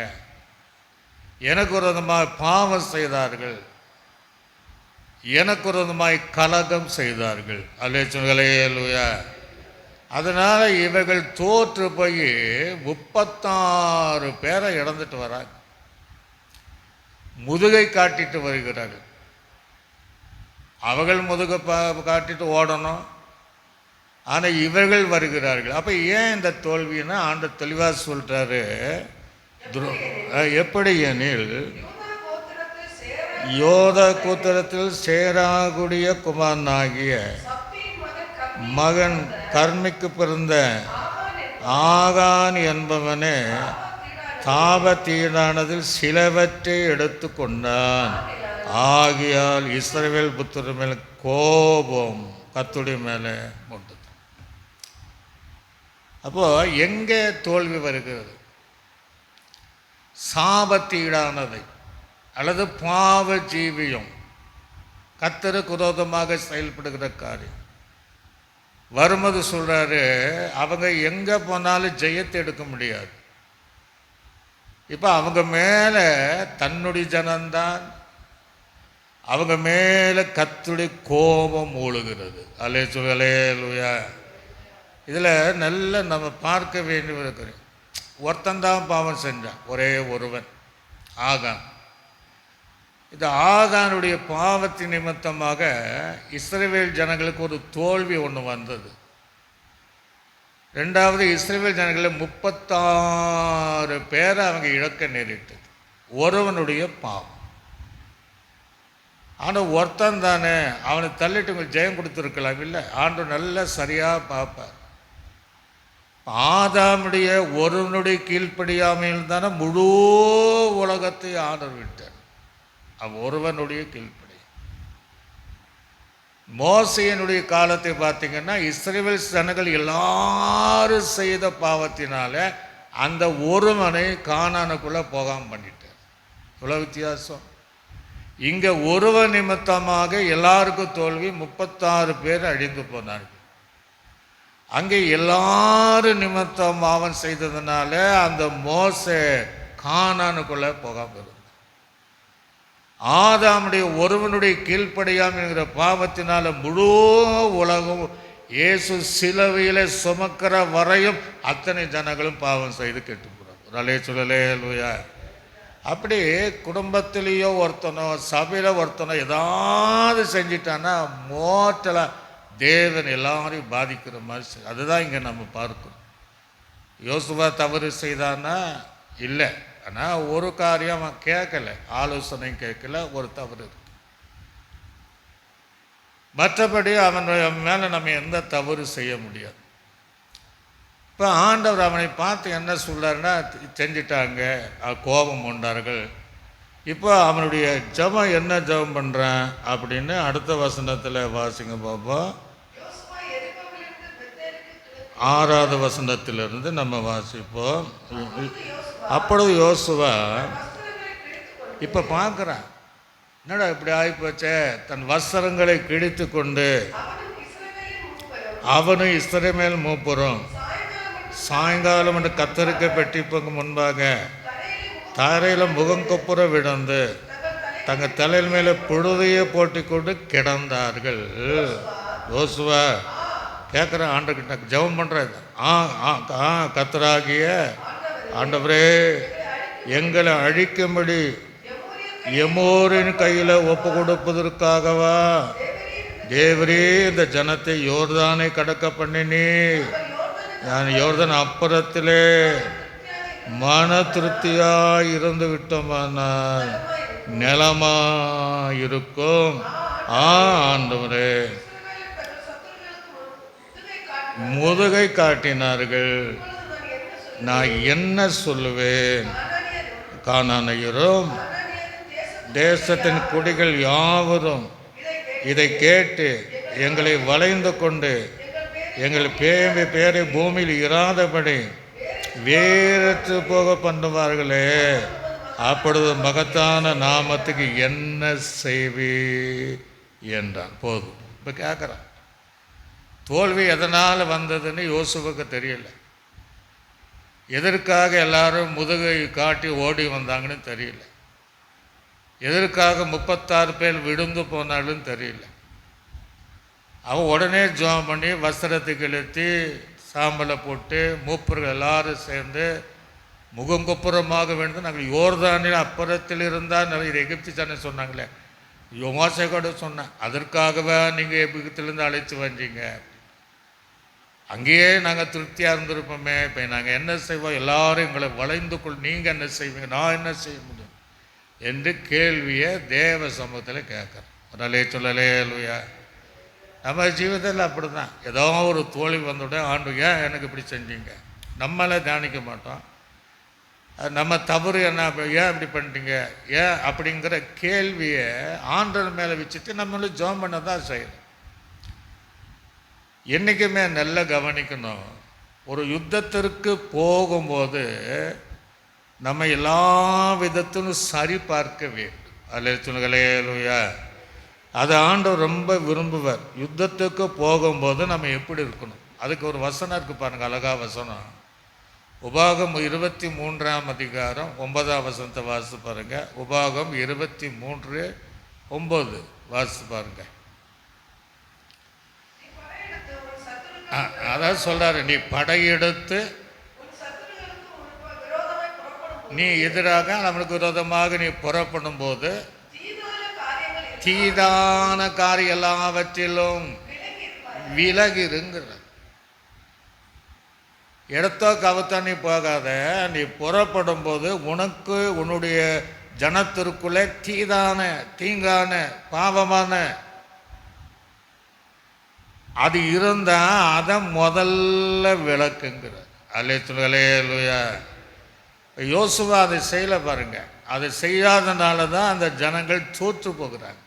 எனக்கு விரோதமாக பாவம் செய்தார்கள், எனக்கு விரோதமாய் கலகம் செய்தார்கள். அல்லேலூயா. அதனால் இவர்கள் தோற்று போய் 36 பேரை இழந்துட்டு வராங்க, முதுகை காட்டிட்டு வருகிறார்கள். அவர்கள் முதுகை காட்டிட்டு ஓடணும், ஆனால் இவர்கள் வருகிறார்கள். அப்போ ஏன் இந்த தோல்வின்னா ஆண்டு தெளிவாக சொல்கிறாரு. எப்படி எனில் யோத கோத்திரத்தில் சேராகுடைய குமாரனாகிய மகன் கர்மிக்கு பிறந்த ஆகான் என்பவனே தாபத்தீடானதில் சிலவற்றை எடுத்து கொண்டான். ஆகியால் இஸ்ரவேல் புத்திரர் மேலே கோபம் கர்த்தருடைய மேலே உண்டு. அப்போது எங்கே தோல்வி வருகிறது? சாபத்தீடானதை அல்லது பாவ ஜீவியம், கர்த்தருக்கு விரோதமாக செயல்படுகிற காரியம் வரும்போது சொல்கிறாரு, அவங்க எங்கே போனாலும் ஜெயத்தை எடுக்க முடியாது. இப்போ அவங்க மேலே தன்னுடைய ஜனந்தான், அவங்க மேலே கர்த்தருடைய கோபம் மூழ்கிறது. அல்லேலூயா. இதில் நல்ல நம்ம பார்க்க வேண்டிய இருக்கிறோம். ஒருத்தந்தான் பாவம் செஞ்சான், ஒரே ஒருவன், ஆகான். இந்த ஆகானுடைய பாவத்தின் நிமித்தமாக இஸ்ரவேல் ஜனங்களுக்கு ஒரு தோல்வி ஒன்று வந்தது. ரெண்டாவது, இஸ்ரவேல் ஜனங்களில் 36 பேரை அவங்க இழக்க நேரிட்டது, ஒருவனுடைய பாவம். ஆனால் ஒருத்தன் தானே, அவனை தள்ளிட்டு ஜெயம் கொடுத்துருக்கலாம் இல்லை? ஆண்டு நல்லா சரியாக பார்ப்பார். ஆதாமுடைய ஒருவனுடைய கீழ்ப்படியாமையில் தானே முழு உலகத்தை ஆண்டவர் விட்டார். ஒருவனுடைய கீழ்ப்படி. மோசேயினுடைய காலத்தை பார்த்தீங்கன்னா இஸ்ரவேல் ஜனங்கள் எல்லாரும் செய்த பாவத்தினால அந்த ஒருவனை கானானுக்குள்ளே போகாமல் பண்ணிட்டார். இவ்வளோ வித்தியாசம். இங்கே ஒருவன் நிமித்தமாக எல்லாருக்கும் தோல்வி, 36 பேர் அழிந்து போனார்கள். அங்கே எல்லாரும் நிமித்தம் அவன் செய்ததுனால அந்த மோசே கானானுக்குள்ளே போகாமல் இருந்தான். ஆதாமுடைய ஒருவனுடைய கீழ்ப்படியாமைங்கிற பாவத்தினால முழு உலகம் இயேசு சிலுவையிலே சுமக்கிற வரையும் அத்தனை ஜனங்களும் பாவம் செய்து கெட்டு போகிறாங்க. சொல்லலே லூயா. அப்படி குடும்பத்திலேயோ ஒருத்தனோ சபையில் ஒருத்தனோ ஏதாவது செஞ்சிட்டான்னா மோட்டலாக தேவன் எல்லாரையும் பாதிக்கிற மாதிரி. அதுதான் இங்கே நம்ம பார்க்கணும். யோசுவா தவறு செய்தான்னா இல்லை, ஆனால் ஒரு காரியம் அவன் கேட்கல, ஆலோசனை கேட்கல, ஒரு தவறு இருக்கு. மற்றபடி அவன் மேலே நம்ம எந்த தவறு செய்ய முடியாது. இப்போ ஆண்டவர் அவனை பார்த்து என்ன சொல்றாருன்னா, செஞ்சிட்டாங்க, கோபம் கொண்டார்கள். இப்போ அவனுடைய ஜெபம் என்ன ஜெபம் பண்ணுறான் அப்படின்னு அடுத்த வசனத்தில் வாசிங்க பார்ப்போம். 6வது வசனத்திலிருந்து நம்ம வாசிப்போம். அப்பொழுது யோசுவா இப்போ பார்க்குறான், என்னடா இப்படி ஆகிப்போச்சே, தன் வஸ்திரங்களை கிழித்து கொண்டு அவனும் இஸ்ரவேல் மூப்பரும் சாயங்காலம் என்று கத்தரிக்கை பெட்டிப்புக்கு முன்பாக தரையில் முகங்கொப்புற விழுந்து தங்கள் தலையில் மேலே புழுதையே போட்டி கொண்டு கிடந்தார்கள். யோசுவா கேட்குறேன், ஆண்டர்கிட்ட ஜெபம் பண்ணுறேன். கத்தராகிய ஆண்டவரே, எங்களை அழிக்கும்படி எமோரின் கையில் ஒப்பு கொடுப்பதற்காகவா தேவரே இந்த ஜனத்தை யோர்தானை கடக்க பண்ணினி. நான் யோர்தான் அப்புறத்திலே மன திருப்தியாக இருந்து விட்டோமானால் நிலமா இருக்கும். ஆண்டவரே, முதுகை காட்டினார்கள், நான் என்ன சொல்லுவேன்? கானானியரும் தேசத்தின் குடிகள் யாவரும் இதை கேட்டு எங்களை வளைந்து கொண்டு எங்கள் பேரை பூமியில் இராதபடி வேறற்று போக பண்ணுவார்களே, அப்பொழுது மகத்தான நாமத்துக்கு என்ன செய்வி என்றான். போதும். இப்போ கேட்குறான், தோல்வி எதனால் வந்ததுன்னு யோசுவுக்கு தெரியல, எதற்காக எல்லாரும் முதுகை காட்டி ஓடி வந்தாங்கன்னு தெரியல, எதற்காக 36 பேர் விழுந்து போனாலும் தெரியல. அவன் உடனே ஜெபம் பண்ணி வஸ்திரத்தை கிழித்து சாம்பலை போட்டு மூப்பர்கள் எல்லாரும் சேர்ந்து முகங்கொப்புறமாக வேண்டும். நாங்கள் யோர்தானில் அப்புறத்தில் இருந்தால் நிறைய எகிப்தி தானே சொன்னாங்களே, மோசே கூட சொன்னேன், அதற்காகவே நீங்கள் எகிப்திலேருந்து அழைச்சி வந்தீங்க, அங்கேயே நாங்கள் திருப்தியாக இருந்திருப்போமே, இப்போ நாங்கள் என்ன செய்வோம்? எல்லாரும் எங்களை வளைந்து கொள், நீங்கள் என்ன செய்வீங்க, நான் என்ன செய்ய முடியும் என்று கேள்வியை தேவ சமூகத்தில் கேட்குறேன். சொல்லலே லூயா. நம்ம ஜீவிதத்தில் அப்படி தான், ஏதோ ஒரு தோல்வி வந்துவிட ஆண்டு ஏன் எனக்கு இப்படி செஞ்சீங்க, நம்மளே தியானிக்க மாட்டோம். நம்ம தவறு என்ன, ஏன் இப்படி பண்ணிட்டீங்க, ஏன் அப்படிங்கிற கேள்வியை ஆண்டவர் மேலே வச்சுட்டு நம்மளும் ஜெபம் பண்ண தான் செய்யணும். என்றைக்குமே நல்லா கவனிக்கணும், ஒரு யுத்தத்திற்கு போகும்போது நம்ம எல்லா விதத்திலும் சரி பார்க்க வேண்டும். அதில் சொல்லுங்களேயா, அதை ஆண்டவர் ரொம்ப விரும்புவார். யுத்தத்துக்கு போகும்போது நம்ம எப்படி இருக்கணும், அதுக்கு ஒரு வசனம் இருக்குது பாருங்கள், அழகா வசனம். உபாகம் 23ஆம் அதிகாரம் 9ஆம் வசனத்தை வாசித்து பாருங்கள். உபாகம் 23:9 வாசித்து பாருங்கள். அதான் சொல்கிறாரு, நீ படையெடுத்து நீ எதிராக நம்மளுக்கு விரோதமாக நீ புறப்படும் போது தீதான காரியம் எல்லாவற்றிலும் விலகிருங்கிற இடத்தோ கவத்தோ நீ போகாத. நீ புறப்படும் போது உனக்கு உன்னுடைய ஜனத்திற்குள்ளே தீங்கான பாவமான அது இருந்தால் அதை முதல்ல விளக்குங்கிறார். அல்லேலூயா. யோசுவா அதை செய்யலை பாருங்க. அதை செய்யாதனால தான் அந்த ஜனங்கள் தோற்று போகிறாங்க.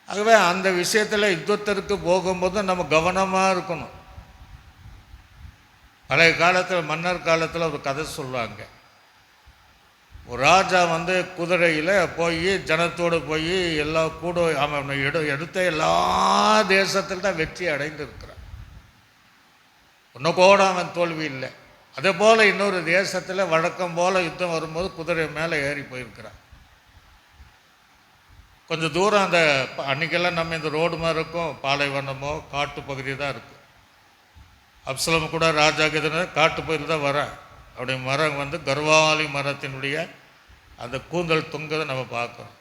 ஆகவே அந்த விஷயத்தில் யுத்தத்திற்கு போகும்போது நம்ம கவனமாக இருக்கணும். பழைய காலத்தில், மன்னர் காலத்தில் ஒரு கதை சொல்லுவாங்க. ஒரு ராஜா குதிரையில் போய் ஜனத்தோடு போய் எல்லா கூட அவன் எடுத்த எல்லா தேசத்தில் தான் வெற்றி அடைந்திருக்கிறான். ஒன்று கூட அவன் தோல்வி இல்லை. அதே போல் இன்னொரு தேசத்தில் வழக்கம் போல் யுத்தம் வரும்போது குதிரை மேலே ஏறி போயிருக்கிறான். கொஞ்சம் தூரம் அந்த அன்றைக்கெல்லாம் நம்ம இந்த ரோடு மாதிரி இருக்கும், பாலைவனமோ காட்டு பகுதி தான் இருக்கும். அப்சலோம் கூட ராஜா கிட்ட காட்டு பகுதியில் தான் வரேன். அப்படியே மரம் கர்வாலி மரத்தினுடைய அந்த கூந்தல் தொங்கதை நம்ம பார்க்குறோம்.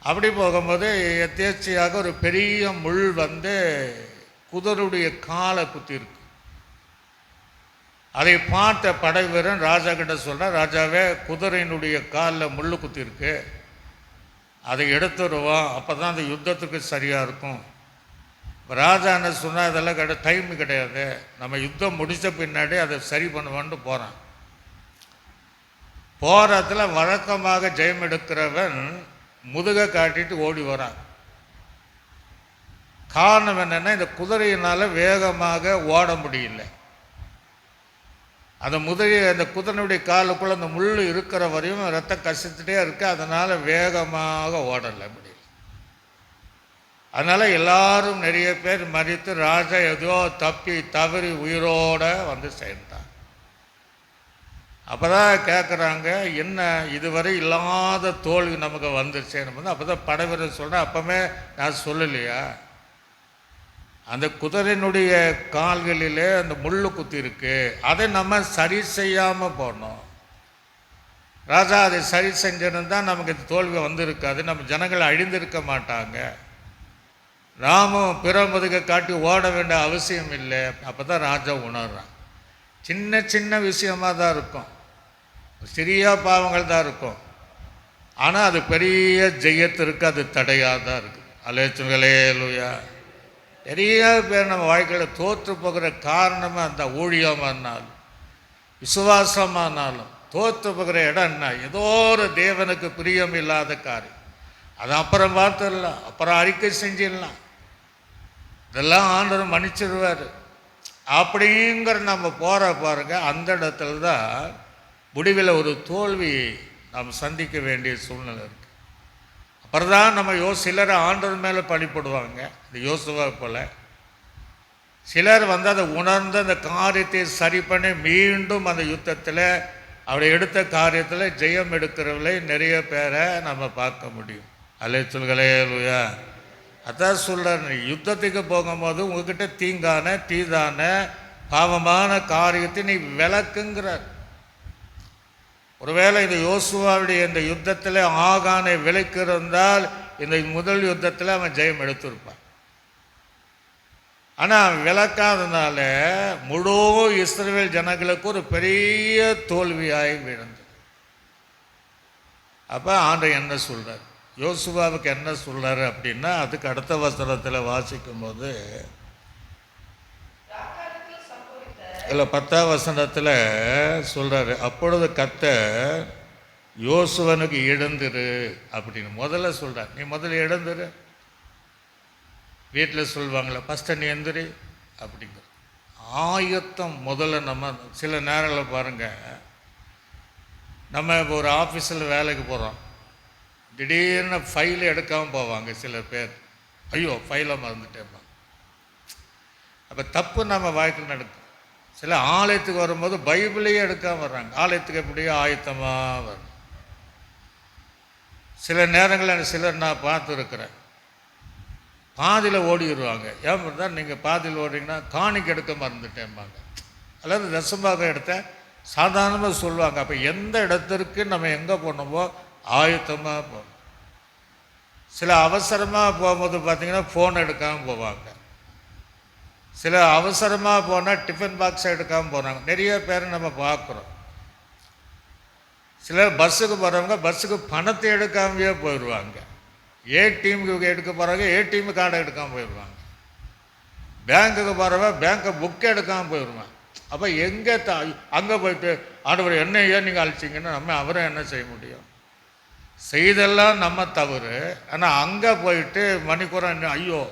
அப்படி போகும்போது எதேச்சையாக ஒரு பெரிய முள் குதிரையுடைய காலை குத்தி இருக்கு. அதை பார்த்த படை வீரன் ராஜா கிட்ட சொல்கிறான், ராஜாவே குதிரையினுடைய காலில் முள் குத்தி இருக்கு, அதை எடுத்துருவோம், அப்போ தான் அந்த யுத்தத்துக்கு சரியாக இருக்கும். ராஜா என்ன சொன்னால், இதெல்லாம் டைம் கிடையாது, நம்ம யுத்தம் முடித்த பின்னாடி அதை சரி பண்ணுவான்ட்டு போகிறான். போராட்டத்தில் வழக்கமாக ஜெயம் எடுக்கிறவன் முதுகை காட்டிட்டு ஓடி வரான். காரணம் என்னென்னா, இந்த குதிரையினால் வேகமாக ஓட முடியல. அந்த குதிரையுடைய காலுக்குள்ளே அந்த முள் இருக்கிற வரையும் ரத்தம் கசித்துட்டே இருக்கு. அதனால் வேகமாக ஓடலை முடியல. அதனால் எல்லாரும் நிறைய பேர் மறித்து ராஜா ஏதோ தப்பி தவறி உயிரோடு சேர்ந்தான். அப்போ தான் கேட்குறாங்க, என்ன இதுவரை இல்லாத தோல்வி நமக்கு வந்துருச்சேன்னு. அப்போ தான் படைவீரர் சொல்கிறேன், அப்போவே நான் சொல்லலையா, அந்த குதிரையினுடைய கால்களிலே அந்த முள் குத்தி இருக்கு, அதை நம்ம சரி செய்யாமல் போனோம். ராஜா அதை சரி செஞ்சிருந்தால் நமக்கு தோல்வி வந்திருக்காது, நம்ம ஜனங்கள் அழிந்திருக்க மாட்டாங்க. ராமும் பிற முதுகை காட்டி ஓட வேண்டிய அவசியம் இல்லை. அப்போ தான் ராஜா உணர்றான். சின்ன சின்ன விஷயமாக தான் இருக்கும், சிறிய பாவங்கள் தான் இருக்கும், ஆனால் அது பெரிய ஜெயத்திற்கு அது தடையாக தான் இருக்குது. அல்லேலூயா. நிறைய பேர் நம்ம வாழ்க்கையில் தோற்று போகிற காரணமாக அந்த ஊழியமானாலும் விசுவாசமானாலும் தோற்று போகிற இடம் என்ன, ஏதோ ஒரு தேவனுக்கு பிரியம் இல்லாத காரியம். அது அப்புறம் பார்த்துடலாம், அப்புறம் அறிக்கை செஞ்சிடலாம், இதெல்லாம் ஆண்டவர் மன்னிச்சிடுவார் அப்படிங்கிற நம்ம போகிற பாருங்க, அந்த இடத்துல தான் முடிவில் ஒரு தோல்வியை நாம் சந்திக்க வேண்டிய சூழ்நிலை இருக்குது. அப்புறம் தான் நம்ம சிலர் ஆண்டவர் மேலே பழிப்படுவாங்க. இந்த யோசுவா போல் சிலர் அதை உணர்ந்து அந்த காரியத்தை சரி பண்ணி மீண்டும் அந்த யுத்தத்தில் அவரை எடுத்த காரியத்தில் ஜெயம் எடுக்கிறவளை நிறைய பேரை நம்ம பார்க்க முடியும். அல்லேலூயா. அதான் சொல்கிறார், யுத்தத்துக்கு போகும்போது உங்ககிட்ட தீதான பாவமான காரியத்தை நீ விளக்குங்கிறார். ஒருவேளை இந்த யோசுவாவுடைய இந்த யுத்தத்தில் ஆகானை விலக்கிருந்தால் இந்த முதல் யுத்தத்தில் அவன் ஜெயம் எடுத்திருப்பான். ஆனால் விளக்காதனால முழு இஸ்ரவேல் ஜனங்களுக்கு ஒரு பெரிய தோல்வியாகி விழுந்தது. அப்போ ஆண்டவர் என்ன சொல்கிறார், யோசுவாவுக்கு என்ன சொல்கிறாரு அப்படின்னா, அதுக்கு அடுத்த வசனத்தில் வாசிக்கும் போது இல்லை 10ஆம் வசனத்தில் சொல்கிறாரு, அப்பொழுது கர்த்தர் யோசுவனுக்கு எழுந்துரு அப்படின்னு முதல்ல சொல்கிறார். நீ முதல்ல எழுந்துரு. வீட்டில் சொல்லுவாங்களே, ஃபஸ்ட்டு நீ எந்திரி அப்படிங்கிற ஆயத்தம் முதல்ல. நம்ம சில நேரங்களில் பாருங்கள், நம்ம இப்போ ஒரு ஆஃபீஸில் வேலைக்கு போகிறோம், திடீர்னு ஃபைலை எடுக்காமல் போவாங்க சில பேர். ஐயோ ஃபைலை மறந்துட்டேம்மா. அப்போ தப்பு நம்ம வாழ்க்கையில் நடக்கும். சில ஆலயத்துக்கு வரும்போது பைபிளையே எடுக்காமல் வர்றாங்க. ஆலயத்துக்கு எப்படியோ ஆயத்தமாக வரும். சில நேரங்களில் சிலர் நான் பார்த்துருக்குறேன், பாதியில் ஓடிடுவாங்க. ஏன் தான் நீங்கள் பாதியில் ஓடுறீங்கன்னா, காணிக்கு எடுக்க மறந்துட்டேன்பாங்க, அல்லது தசமாக எடுத்த சாதாரணமாக சொல்லுவாங்க. அப்போ எந்த இடத்திற்கு நம்ம எங்கே போனோமோ ஆயத்தமாக போகணும். சில அவசரமாக போகும்போது பார்த்திங்கன்னா ஃபோன் எடுக்காமல் போவாங்க. சில அவசரமாக போனால் டிஃபன் பாக்ஸை எடுக்காமல் போகிறாங்க. நிறைய பேர் நம்ம பார்க்குறோம். சிலர் பஸ்ஸுக்கு போகிறவங்க பஸ்ஸுக்கு பணத்தை எடுக்காமையே போயிடுவாங்க. ஏடிஎம்க்கு எடுக்க போகிறாங்க, ஏடிஎம் கார்டை எடுக்காமல் போயிடுவாங்க. பேங்க்குக்கு போகிறவன் பேங்க்கை புக் எடுக்காமல் போயிடுவான். அப்போ எங்கே அங்கே போயிட்டு ஆண்டவர் என்ன ஏன் நீங்கள் அழிச்சிங்கன்னா நம்ம அவரை என்ன செய்ய முடியும்? செய்தெல்லாம் நம்ம தவறு. ஆனால் அங்கே போயிட்டு மணிக்கூரம் ஐயோ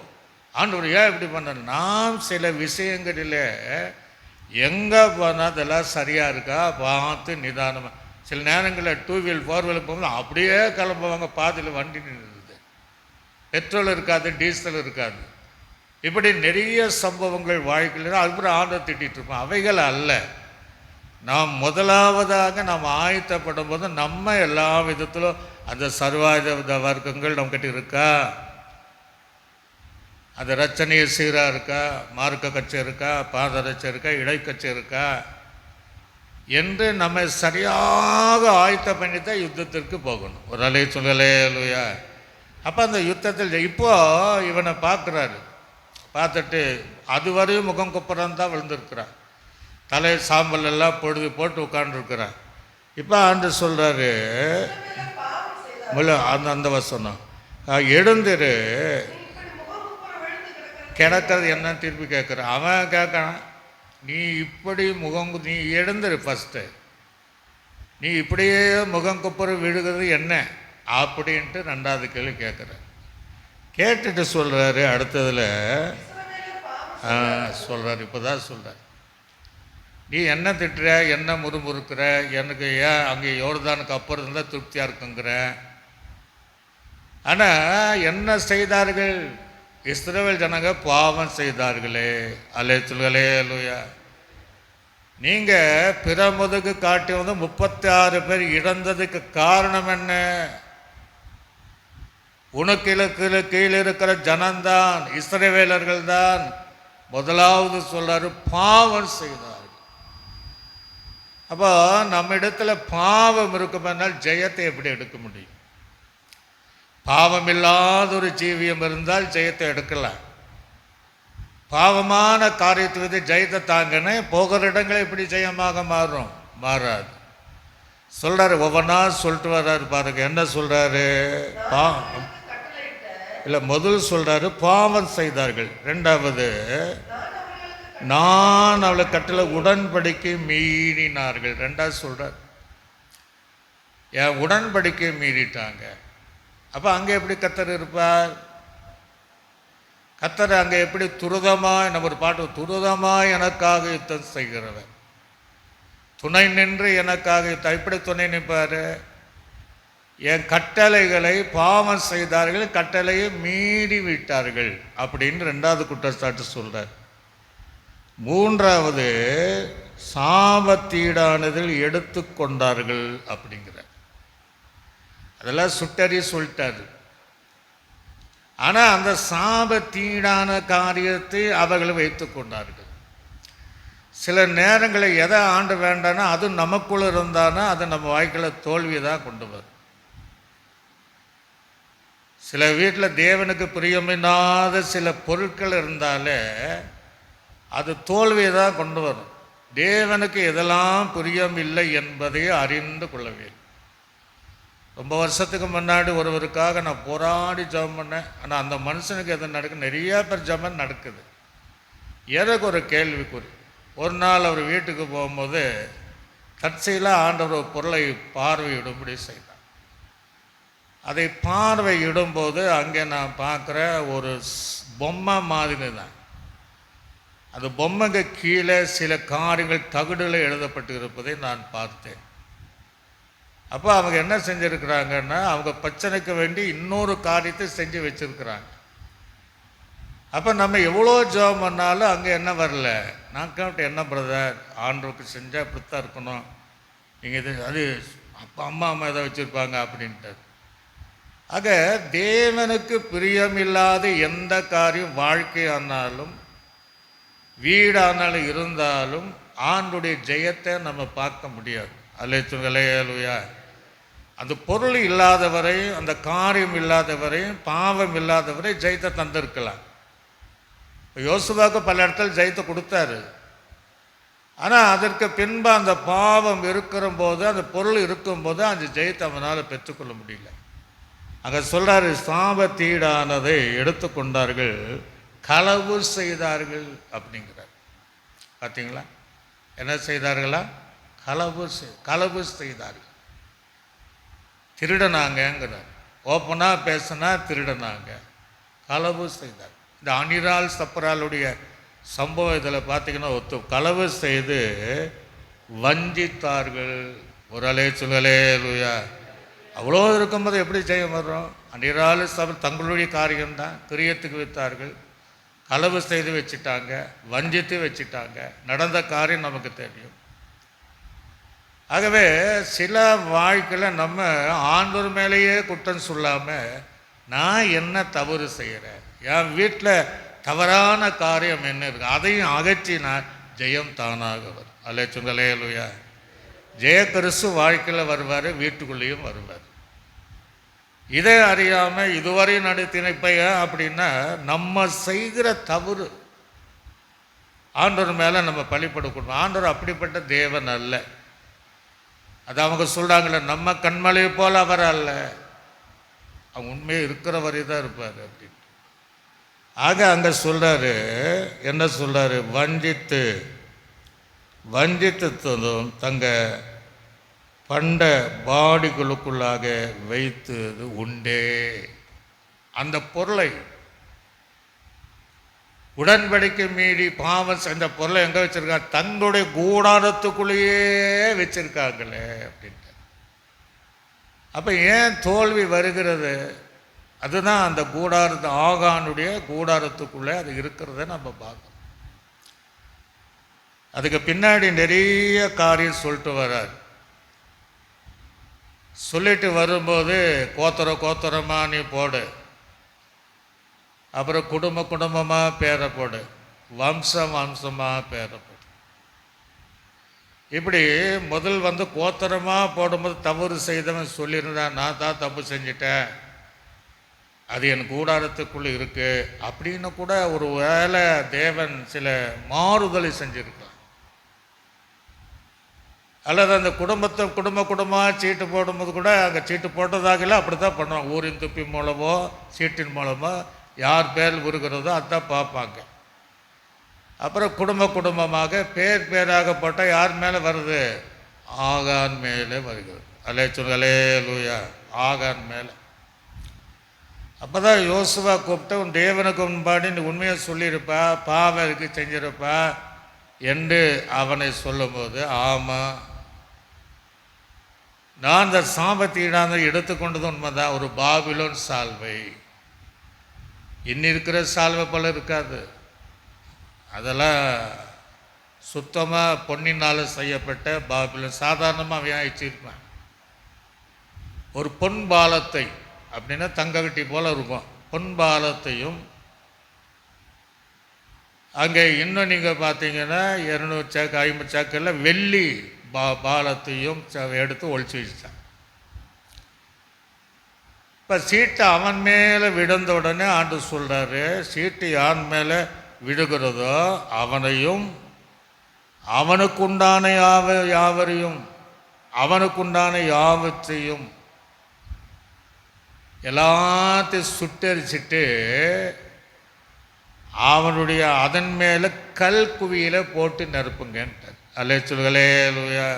ஆண்டவர் ஏன் இப்படி பண்ண, நாம் சில விஷயங்களில் எங்கே போனால் அதெல்லாம் சரியாக இருக்கா பார்த்து நிதானமாக. சில நேரங்களில் 2 வீல் 4 வீல் போகும்போது அப்படியே கிளம்புவாங்க, பாதியில் வண்டி நின்றுது, பெட்ரோல் இருக்காது, டீசல் இருக்காது. இப்படி நிறைய சம்பவங்கள் வாழ்க்கையில் அதுக்கப்புறம் ஆண்டவர் திட்டிகிட்டு இருப்போம். அவைகள் அல்ல. நாம் முதலாவதாக நாம் ஆயத்தப்படும் போது நம்ம எல்லா விதத்திலும் அந்த சர்வாயுத வர்க்கங்கள் நம்மக்கிட்ட இருக்கா, அந்த ரச்சனைய சீராக இருக்கா, மார்க்க கட்சி இருக்கா, பாதரட்சை இருக்கா, இடைக்கட்சி இருக்கா என்று நம்ம சரியாக ஆயத்த பண்ணி தான் யுத்தத்திற்கு போகணும். ஒரு அலை சொல்லலே இல்லையா? அப்போ அந்த யுத்தத்தில் இப்போ இவனை பார்க்குறாரு, பார்த்துட்டு அதுவரையும் முகம் குப்புறம் தான் விழுந்திருக்கிறான், தலை சாம்பல் எல்லாம் பொழுது போட்டு உட்காந்துருக்கிறான். இப்போ ஆண்டு சொல்கிறாரு அந்த வசனம், எழுந்துரு கிடக்கிறது என்ன திருப்பி கேட்குறான். அவன் கேட்குறான், நீ இப்படி நீ எழுந்துரு ஃபஸ்ட்டு, நீ இப்படியே முகம் குப்புற விழுகிறது என்ன அப்படின்ட்டு 2வது கேள்வி கேட்குறேன். கேட்டுட்டு சொல்கிறாரு அடுத்ததில் சொல்கிறார், இப்போ தான் சொல்கிறார், நீ என்ன திட்டுற, என்ன முறுமுறுக்கிற, எனக்கு ஏன் அங்கே யோர்தானுக்கு அப்புறம் இருந்தால் திருப்தியாக இருக்குங்கிற. ஆனால் என்ன செய்தார்கள் இஸ்ரவேல் ஜனங்க? பாவம் செய்தார்களே. அல்லேலூயா அல்லேலூயா. நீங்கள் பிற முதுகு காட்டி வந்து 36 பேர் இறந்ததுக்கு காரணம் என்ன? உனக்கு கீழே இருக்கிற ஜனந்தான், இஸ்ரவேலர்கள் தான். முதலாவது சொல்றாரு, பாவம் செய்தார்கள். அப்போ நம்ம இடத்துல பாவம் இருக்குமென்றால் ஜெயத்தை எப்படி எடுக்க முடியும்? பாவம் இல்லாத ஒரு ஜீவியம் இருந்தால் ஜெயத்தை எடுக்கலாம். பாவமான காரியத்தை வந்து ஜெயத்தை தாங்கன்னு போகிற இடங்களை எப்படி ஜெயமாக மாறும்? மாறாது. சொல்றாரு, ஒவ்வொன்றா சொல்லிட்டு வர்றாரு பாருங்க. என்ன சொல்றாரு? இல்லை, முதல் சொல்றாரு பாவம் செய்தார்கள். 2வது, நான் அவளை கட்டளை உடன்படிக்கை மீறினார்கள். 2வது சொல்றார், என் உடன்படிக்கை மீறிட்டாங்க. அப்போ அங்கே எப்படி கர்த்தர் இருப்பார்? கர்த்தர் அங்கே எப்படி துரிதமாய், நம்ம ஒரு பாட்டு, துரிதமாய் எனக்காக யுத்தம் செய்கிறவர், துணை நின்று எனக்காக யுத்தம். எப்படி துணை நிற்பார்? என் கட்டளைகளை பாவம் செய்தார்கள், கட்டளையை மீறி விட்டார்கள் அப்படின்னு 2வது குற்றச்சாட்டு சொல்கிறார். 3வது, சாபத்தீடானதில் எடுத்து கொண்டார்கள் அப்படிங்கிறார். அதெல்லாம் சுட்டறி சொல்லிட்டாரு. ஆனால் அந்த சாபத்தீடான காரியத்தை அவர்கள் வைத்து கொண்டார்கள். சில நேரங்களில் எதை ஆண்டு வேண்டானா அது நமக்குள்ள இருந்தானா அது நம்ம வாழ்க்கையில் தோல்வியை தான் கொண்டு வரும். சில வீட்டில் தேவனுக்கு பிரியமில்லாத சில பொருட்கள் இருந்தாலே அது தோல்வியை தான் கொண்டு வரும். தேவனுக்கு எதெல்லாம் பிரியம் இல்லை என்பதை அறிந்து கொள்ள வேண்டும். ரொம்ப வருஷத்துக்கு முன்னாடி ஒருவருக்காக நான் போராடி ஜெபம் பண்ணேன். ஆனால் அந்த மனுஷனுக்கு எது நடக்குது? நிறைய பேர் ஜெபம் நடக்குது. எனக்கு ஒரு கேள்விக்குறி. ஒரு நாள் அவர் வீட்டுக்கு போகும்போது தற்செயல ஆண்டவர் ஒரு பொருளை பார்வையிடும்படி செய்தார். அதை பார்வையிடும்போது அங்கே நான் பார்க்குற ஒரு பொம்மை மாதிரி தான். அந்த பொம்மைக்கு கீழே சில காரியங்கள் தகடில் எழுதப்பட்டு இருப்பதை நான் பார்த்தேன். அப்போ அவங்க என்ன செஞ்சுருக்கிறாங்கன்னா, அவங்க பிரச்சனைக்கு வேண்டி இன்னொரு காரியத்தை செஞ்சு வச்சுருக்கிறாங்க. அப்போ நம்ம எவ்வளோ ஜெபம் பண்ணாலும் அங்கே என்ன வரல. நான் கேட்டேன், என்ன பிரதர், ஆண்டவருக்கு செஞ்சால் இப்படித்தான் இருக்கணும், நீங்கள் இது அது அப்பா அம்மா எதை வச்சுருப்பாங்க அப்படின்ட்டு. ஆக தேவனுக்கு பிரியமில்லாத எந்த காரியம் வாழ்க்கையானாலும் வீடானாலும் இருந்தாலும் ஆண்டுடைய ஜெயத்தை நம்ம பார்க்க முடியாது. அல்லேலூயா. அந்த பொருள் இல்லாதவரை, அந்த காரியம் இல்லாதவரை, பாவம் இல்லாதவரை ஜெயத்தை தந்திருக்கலாம். யோசுவாவுக்கு பல இடத்துல ஜெயத்தை கொடுத்தாரு. ஆனால் அதற்கு பின்பு அந்த பாவம் இருக்கிற போது, அந்த பொருள் இருக்கும்போது அந்த ஜெயத்தை அவனால் பெற்றுக்கொள்ள முடியல. அங்கே சொல்கிறாரு, சாபத்தீடானதை எடுத்துக்கொண்டார்கள், களவு செய்தார்கள் அப்படிங்கிறார். பார்த்தீங்களா? என்ன செய்தார்களா? களவு செய்தார்கள். திருடனாங்கிறார். ஓப்பனாக பேசினா திருடனாங்க, களவு செய்தார். இந்த அனிரால் சப்பராலுடைய சம்பவம் இதில் பார்த்தீங்கன்னா களவு செய்து வஞ்சித்தார்கள். ஒரு அலே சொல்லலே லூயா. அவ்வளோ இருக்கும்போது எப்படி செய்ய வர்றோம்? அனிரால் சபர் தங்களுடைய காரியம்தான். கிரியத்துக்கு விற்றார்கள், களவு செய்து வச்சுட்டாங்க, வஞ்சித்து வச்சுட்டாங்க. நடந்த காரியம் நமக்கு தெரியும். ஆகவே சில வாழ்க்கையில் நம்ம ஆண்டவர் மேலேயே குற்றம் சொல்லாமல், நான் என்ன தவறு செய்கிறேன், என் வீட்டில் தவறான காரியம் என்ன இருக்கு, அதையும் அகற்றினால் ஜெயம் தானாக வரும். அல்லே சொல்லே லூயா. ஜெய கிறிஸ்து வாழ்க்கையில் வருவார், வீட்டுக்குள்ளேயும் வருவார். இதை அறியாமல் இதுவரை நடத்தின அப்படின்னா நம்ம செய்கிற தவறு ஆண்டவர் மேலே நம்ம பழிபடக்கூடாது. ஆண்டவர் அப்படிப்பட்ட தேவன் அல்ல. அது அவங்க சொல்கிறாங்களே, நம்ம கண்மலையை போல் அவர் அல்ல, அவங்க உண்மையாக இருக்கிற வரை தான் இருப்பார் அப்படின்னு. ஆக அங்கே சொல்கிறாரு, என்ன சொல்கிறாரு? வஞ்சித்து தங்க பண்ட பாடிகளுக்குள்ளாக வைத்தது உண்டே. அந்த பொருளை உடன்படிக்கை மீறி பாவம் அந்த பொருளை எங்கே வச்சுருக்காங்க? தங்களுடைய கூடாரத்துக்குள்ளேயே வச்சுருக்காங்களே அப்படின்ட்டு. அப்போ ஏன் தோல்வி வருகிறது? அதுதான் அந்த ஆகானுடைய கூடாரத்துக்குள்ளே அது இருக்கிறத நம்ம பார்க்கணும். அதுக்கு பின்னாடி நிறைய காரியம் சொல்லிட்டு வர்றார். சொல்லிட்டு வரும்போது கோத்தரமாக நீ போடு, அப்புறம் குடும்பமாக பேரை போடு, வம்சமாக பேரை போடு. இப்படி முதல் கோத்தரமாக போடும்போது தவறு செய்தவன் சொல்லியிருந்தான், நான் தான் தப்பு செஞ்சிட்டேன், அது என் கூடாரத்துக்குள்ளே இருக்குது அப்படின்னு கூட ஒரு வேளை தேவன் சில மாறுதலை செஞ்சுருக்கலாம். அல்லது அந்த குடும்பமாக சீட்டு போடும்போது கூட அங்கே சீட்டு போட்டதாகல அப்படி தான் பண்ணுவாங்க. ஊரின் துப்பி மூலமோ சீட்டின் மூலமோ யார் பேர் வருகிறதோ அதுதான் பார்ப்பாங்க. அப்புறம் குடும்பமாக பேராக போட்டால் யார் மேலே வருது? ஆகான் மேலே வருகிறது. அலே சொல்லே லூயா. ஆகான் மேலே. அப்போ தான் யோசுவா கூப்பிட்டு உன் தேவனுக்கு முன்பாடி நீ உண்மையை சொல்லியிருப்பா, பாவம் இருக்கு செஞ்சிருப்பா என்று அவனை சொல்லும்போது, ஆமாம் நான் அந்த சாபத்தீடான எடுத்துக்கொண்டது உண்மைதான். ஒரு பாபிலோன் சால்வை, இன்னி இருக்கிற சால்வை போல இருக்காது. அதெல்லாம் சுத்தமாக பொன்னினால் செய்யப்பட்ட பாபிலோன். சாதாரணமாக அவன் வச்சிருப்பான். ஒரு பொன் பாலத்தை அப்படின்னா தங்கக்கட்டி போல் இருக்கும். பொன் பாலத்தையும் அங்கே இன்னும் நீங்கள் பார்த்தீங்கன்னா 200 சாக்கு 50 சாக்கில் வெள்ளி பாலத்தையும் எடுத்து ஒழிச்சு வச்சான். இப்போ சீட்டை அவன் மேலே விழுந்த உடனே ஆண்டு சொல்கிறாரு, சீட்டு யான் மேலே விடுகிறதோ அவனையும் அவனுக்குண்டான யாவரையும் அவனுக்குண்டான யாவற்றையும் எல்லாத்தையும் சுட்டரிச்சிட்டு அவனுடைய அதன் மேலே கல் குவியில் போட்டு நெருப்புங்கன்ட்டார். அல்லே சொல்களே லூயா.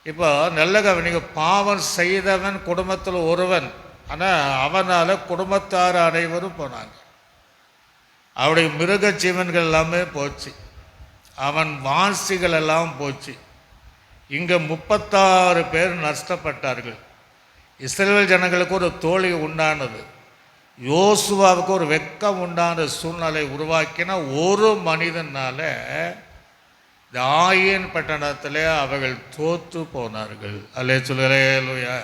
இப்போ நல்ல கவனிங்க, பாவம் செய்தவன் குடும்பத்தில் ஒருவன், ஆனால் அவனால் குடும்பத்தார் அனைவரும் போனாங்க. அவருடைய மிருக ஜீவன்கள் எல்லாமே போச்சு, அவன் வாசிகள் எல்லாம் போச்சு. இங்கே 36 பேர் நஷ்டப்பட்டார்கள். இஸ்ரவேல் ஜனங்களுக்கு ஒரு தோல்வி உண்டானது. யோசுவாவுக்கு ஒரு வெட்கம் உண்டான சூழ்நிலை உருவாக்கின ஒரு மனிதனால இந்த ஆயன் பட்டணத்தில் அவர்கள் தோற்று போனார்கள். அல்லே சொல்லுயா.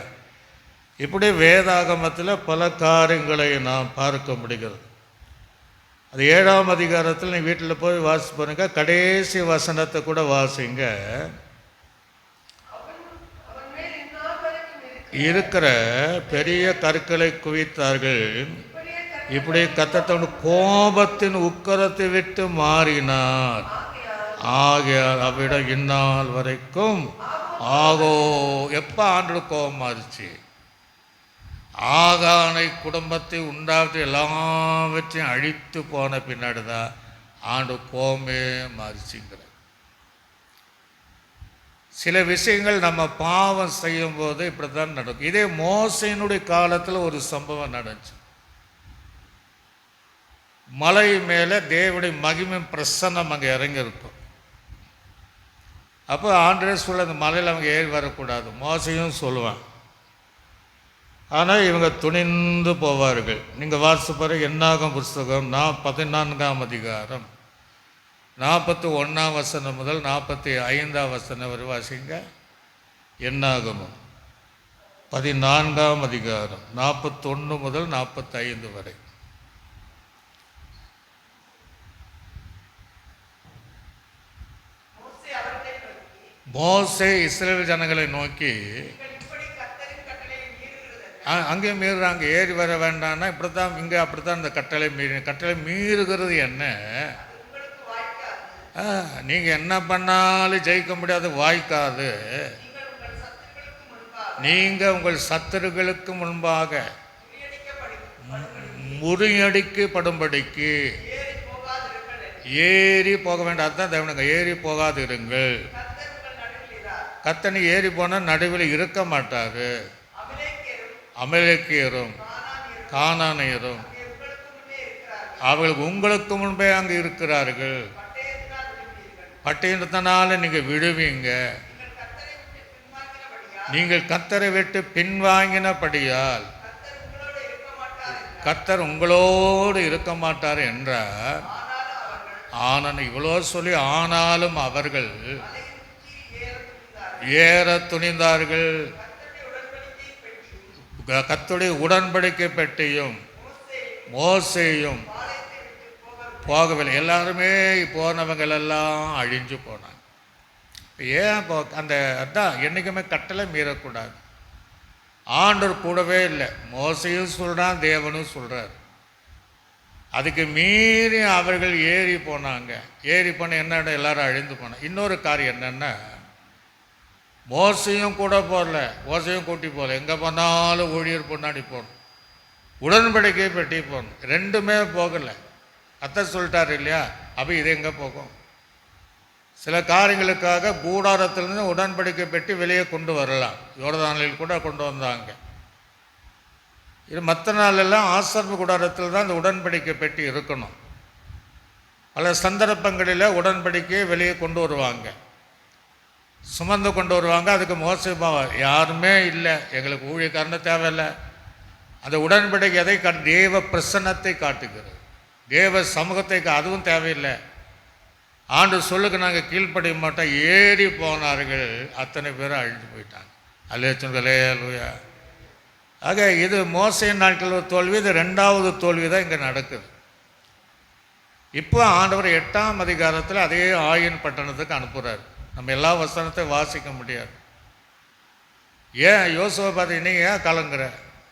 இப்படி வேதாகமத்தில் பல காரியங்களை நாம் பார்க்க முடிகிறது. அது 7ஆம் அதிகாரத்தில் நீ வீட்டில் போய் வாசி பாருங்க, கடைசி வசனத்தை கூட வாசிங்க. இருக்கிற பெரிய கற்களை குவித்தார்கள். இப்படி கர்த்தர் கோபத்தின் உக்கரத்தை விட்டு மாறினார். ஆகையால் அவ்விடம் இந்நாள் வரைக்கும் ஆகோ. எப்போ ஆண்டு கோபம் மாறிச்சு? ஆகானை குடும்பத்தை உண்டாக்கி எல்லாவற்றையும் அழித்து போன பின்னாடி தான் ஆண்டு கோமே மாறிச்சுங்கிறார். சில விஷயங்கள் நம்ம பாவம் செய்யும்போது இப்படி தான் நடக்கும். இதே மோசையினுடைய காலத்தில் ஒரு சம்பவம் நடந்துச்சு. மலை மேலே தேவனுடைய மகிமை பிரசன்னம் அங்கே இறங்கியிருக்கும். அப்போ ஆண்டவரே சொல்ல அந்த மலையில் அவங்க ஏறி வரக்கூடாது, மோசையும் சொல்லுவான். ஆனால் இவங்க துணிந்து போவார்கள். நீங்கள் வாசிப்பாரு என்னாகும் புஸ்தகம் 14ஆம் அதிகாரம் 41ஆம் வசனம் முதல் 45ஆம் வசனம் வரை வாசிங்க. என்னாகும் 14ஆம் அதிகாரம் 41 முதல் 45 வரை. மோசே இஸ்ரவேல் ஜனங்களை நோக்கி, அங்கேயும் மீறுறாங்க, ஏறி வர வேண்டாம்னா இப்படி தான், இங்கே அப்படி தான் இந்த கட்டளை மீறுகிறது என்ன? நீங்கள் என்ன பண்ணாலும் ஜெயிக்க முடியாது, வாய்க்காது. நீங்கள் உங்கள் சத்துருக்களுக்கு முன்பாக முறியடிக்கப்படும்படிக்கு ஏறி போக வேண்டாம். அதுதான் தேவனுங்க, ஏறி போகாது இருங்கள். கத்தனை ஏறி போனால் நடுவில் இருக்க மாட்டார். அமலேக்கியரும் கானானியரும் அவர்களுக்கு உங்களுக்கு முன்பே அங்கே இருக்கிறார்கள். பட்டயத்தினால நீங்கள் விடுவீங்க. நீங்கள் கத்தரை விட்டு பின்வாங்கினபடியால் கத்தர் உங்களோடு இருக்க மாட்டார் என்றார். ஆனால் இவ்வளோ சொல்லி ஆனாலும் அவர்கள் ஏற துணிந்தார்கள். கர்த்தருடைய உடன்படிக்கை பெட்டியும் மோசேயும் போகவில்லை. எல்லாருமே போனவங்கள் எல்லாம் அழிஞ்சு போனாங்க. ஏன் அந்த அதான் என்றைக்குமே கட்டளை மீறக்கூடாது. ஆண்டவர் கூடவே இல்லை. மோசையும் சொல்கிறான், தேவனும் சொல்கிறார். அதுக்கு மீறி அவர்கள் ஏறி போனாங்க. ஏறி போன என்ன, எல்லாரும் அழிந்து போனாங்க. இன்னொரு காரியம் என்னென்னா, மோசையும் கூட போகல, மோசையும் கூட்டி போகல. எங்கே போனாலும் ஊழியர் பொன்னாடி போகணும், உடன்படிக்கை பெட்டி போகணும், ரெண்டுமே போகலை. அத்தை சொல்லிட்டார் இல்லையா? அப்போ இது எங்கே போகும்? சில காரியங்களுக்காக கூடாரத்திலிருந்து உடன்படிக்கை பெட்டி வெளியே கொண்டு வரலாம். யோர்தானில் கூட கொண்டு வந்தாங்க. இது மற்ற நாளெல்லாம் ஆசர்வு கூடாரத்தில் தான் அந்த உடன்படிக்கை பெட்டி இருக்கணும். பல சந்தர்ப்பங்களில் உடன்படிக்கையை வெளியே கொண்டு வருவாங்க, சுமந்து கொண்டு வருவாங்க. அதுக்கு மோசே யாருமே இல்லை, எங்களுக்கு ஊழியக்காரனே தேவையில்லை. அந்த உடன்படிக்கை எதை தேவ பிரசன்னத்தை காட்டுகிறது, தேவ சமூகத்தை, அதுவும் தேவையில்லை. ஆண்டு சொல்லுக்கு நாங்கள் கீழ்ப்படிய மாட்டோம். ஏறி போனார்கள், அத்தனை பேரும் அழிஞ்சு போயிட்டாங்க. அல்லேலூயா அல்லேலூயா. ஆக இது மோசையின் நாட்கள் ஒரு தோல்வி, இது ரெண்டாவது தோல்வி தான் இங்கே நடக்குது. இப்போ ஆண்டவர் 8ஆம் அதிகாரத்தில் அதே ஆயின் பட்டணத்துக்கு அனுப்புகிறார். நம்ம எல்லா வசனத்தையும் வாசிக்க முடியாது. ஏன் யோசுவை பார்த்து, நீ ஏன் கலங்குற,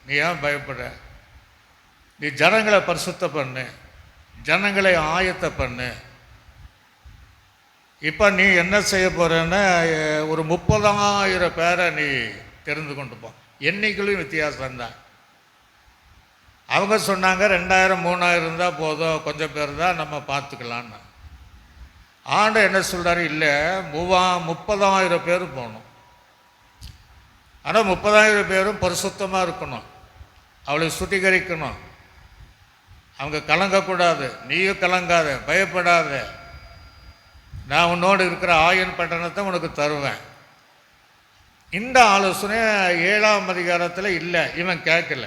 நீ ஏன் பயப்படுற, நீ ஜனங்களை பரிசுத்த பண்ணு, ஜனங்களை ஆயத்த பண்ணு. இப்போ நீ என்ன செய்ய போகிறேன்னா, ஒரு 30,000 பேரை நீ தெரிந்து கொண்டு போ. எண்ணிக்கையும் வித்தியாசம்தான். அவங்க சொன்னாங்க 2000 3000 இருந்தால் போதும், கொஞ்சம் பேர் தான் நம்ம பார்த்துக்கலான்னு. ஆண்டு என்ன சொல்கிறாரு, இல்லை 30,000 பேர் போகணும். ஆனால் 30,000 பேரும் பரிசுத்தமாக இருக்கணும், அவளை சுத்திகரிக்கணும். அவங்க கலங்கக்கூடாது, நீயும் கலங்காத, பயப்படாத, நான் உன்னோடு இருக்கிற ஆயன் பட்டணத்தை உனக்கு தருவேன். இந்த ஆலோசனை 7ஆம் அதிகாரத்தில் இல்லை, இவன் கேட்கல.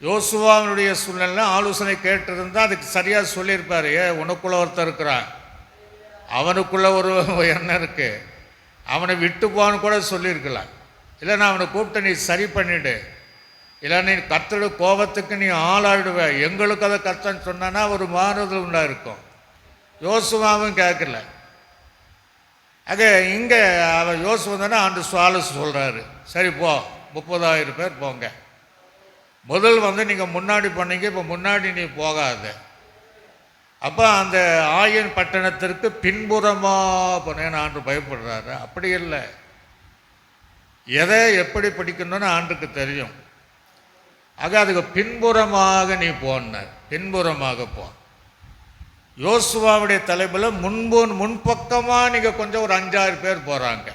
யோசுவாவினுடைய சூழ்நிலை ஆலோசனை கேட்டிருந்தால் அதுக்கு சரியாக சொல்லியிருப்பார். உனக்குள்ளே ஒருத்தர் இருக்கிறான், அவனுக்குள்ளே ஒரு எண்ணம் இருக்குது, அவனை விட்டு போன்னு கூட சொல்லியிருக்கலாம். இல்லை, நான் அவனை கூப்பிட்டு நீ சரி பண்ணிவிடு, இல்லை நீ கர்த்தருடைய கோபத்துக்கு நீ ஆளாயிடுவ, எங்களுக்கு அதை கர்த்தன்னு சொன்னான்னா ஒரு மாறுதல் உண்டா இருக்கும். யோசுவாவும் கேட்கல. ஆக இங்கே அவன் யோசுவா தானே ஆண்டு சுவாலஸ் சொல்கிறாரு, சரி போ 30,000 பேர் போங்க. முதல் நீங்கள் முன்னாடி பண்ணீங்க, இப்போ முன்னாடி நீ போகாத. அப்போ அந்த ஆயன் பட்டணத்திற்கு பின்புறமாக போனேன்னு ஆண்டு பயப்படுறாரு. அப்படி இல்லை, எதை எப்படி பிடிக்கணும்னு ஆண்டுக்கு தெரியும். ஆக அதுக்கு பின்புறமாக நீ போனார், பின்புறமாக போ. யோசுவாவுடைய தலைப்பில் முன்பக்கமாக நீங்கள் கொஞ்சம் ஒரு 5-6 பேர் போகிறாங்க.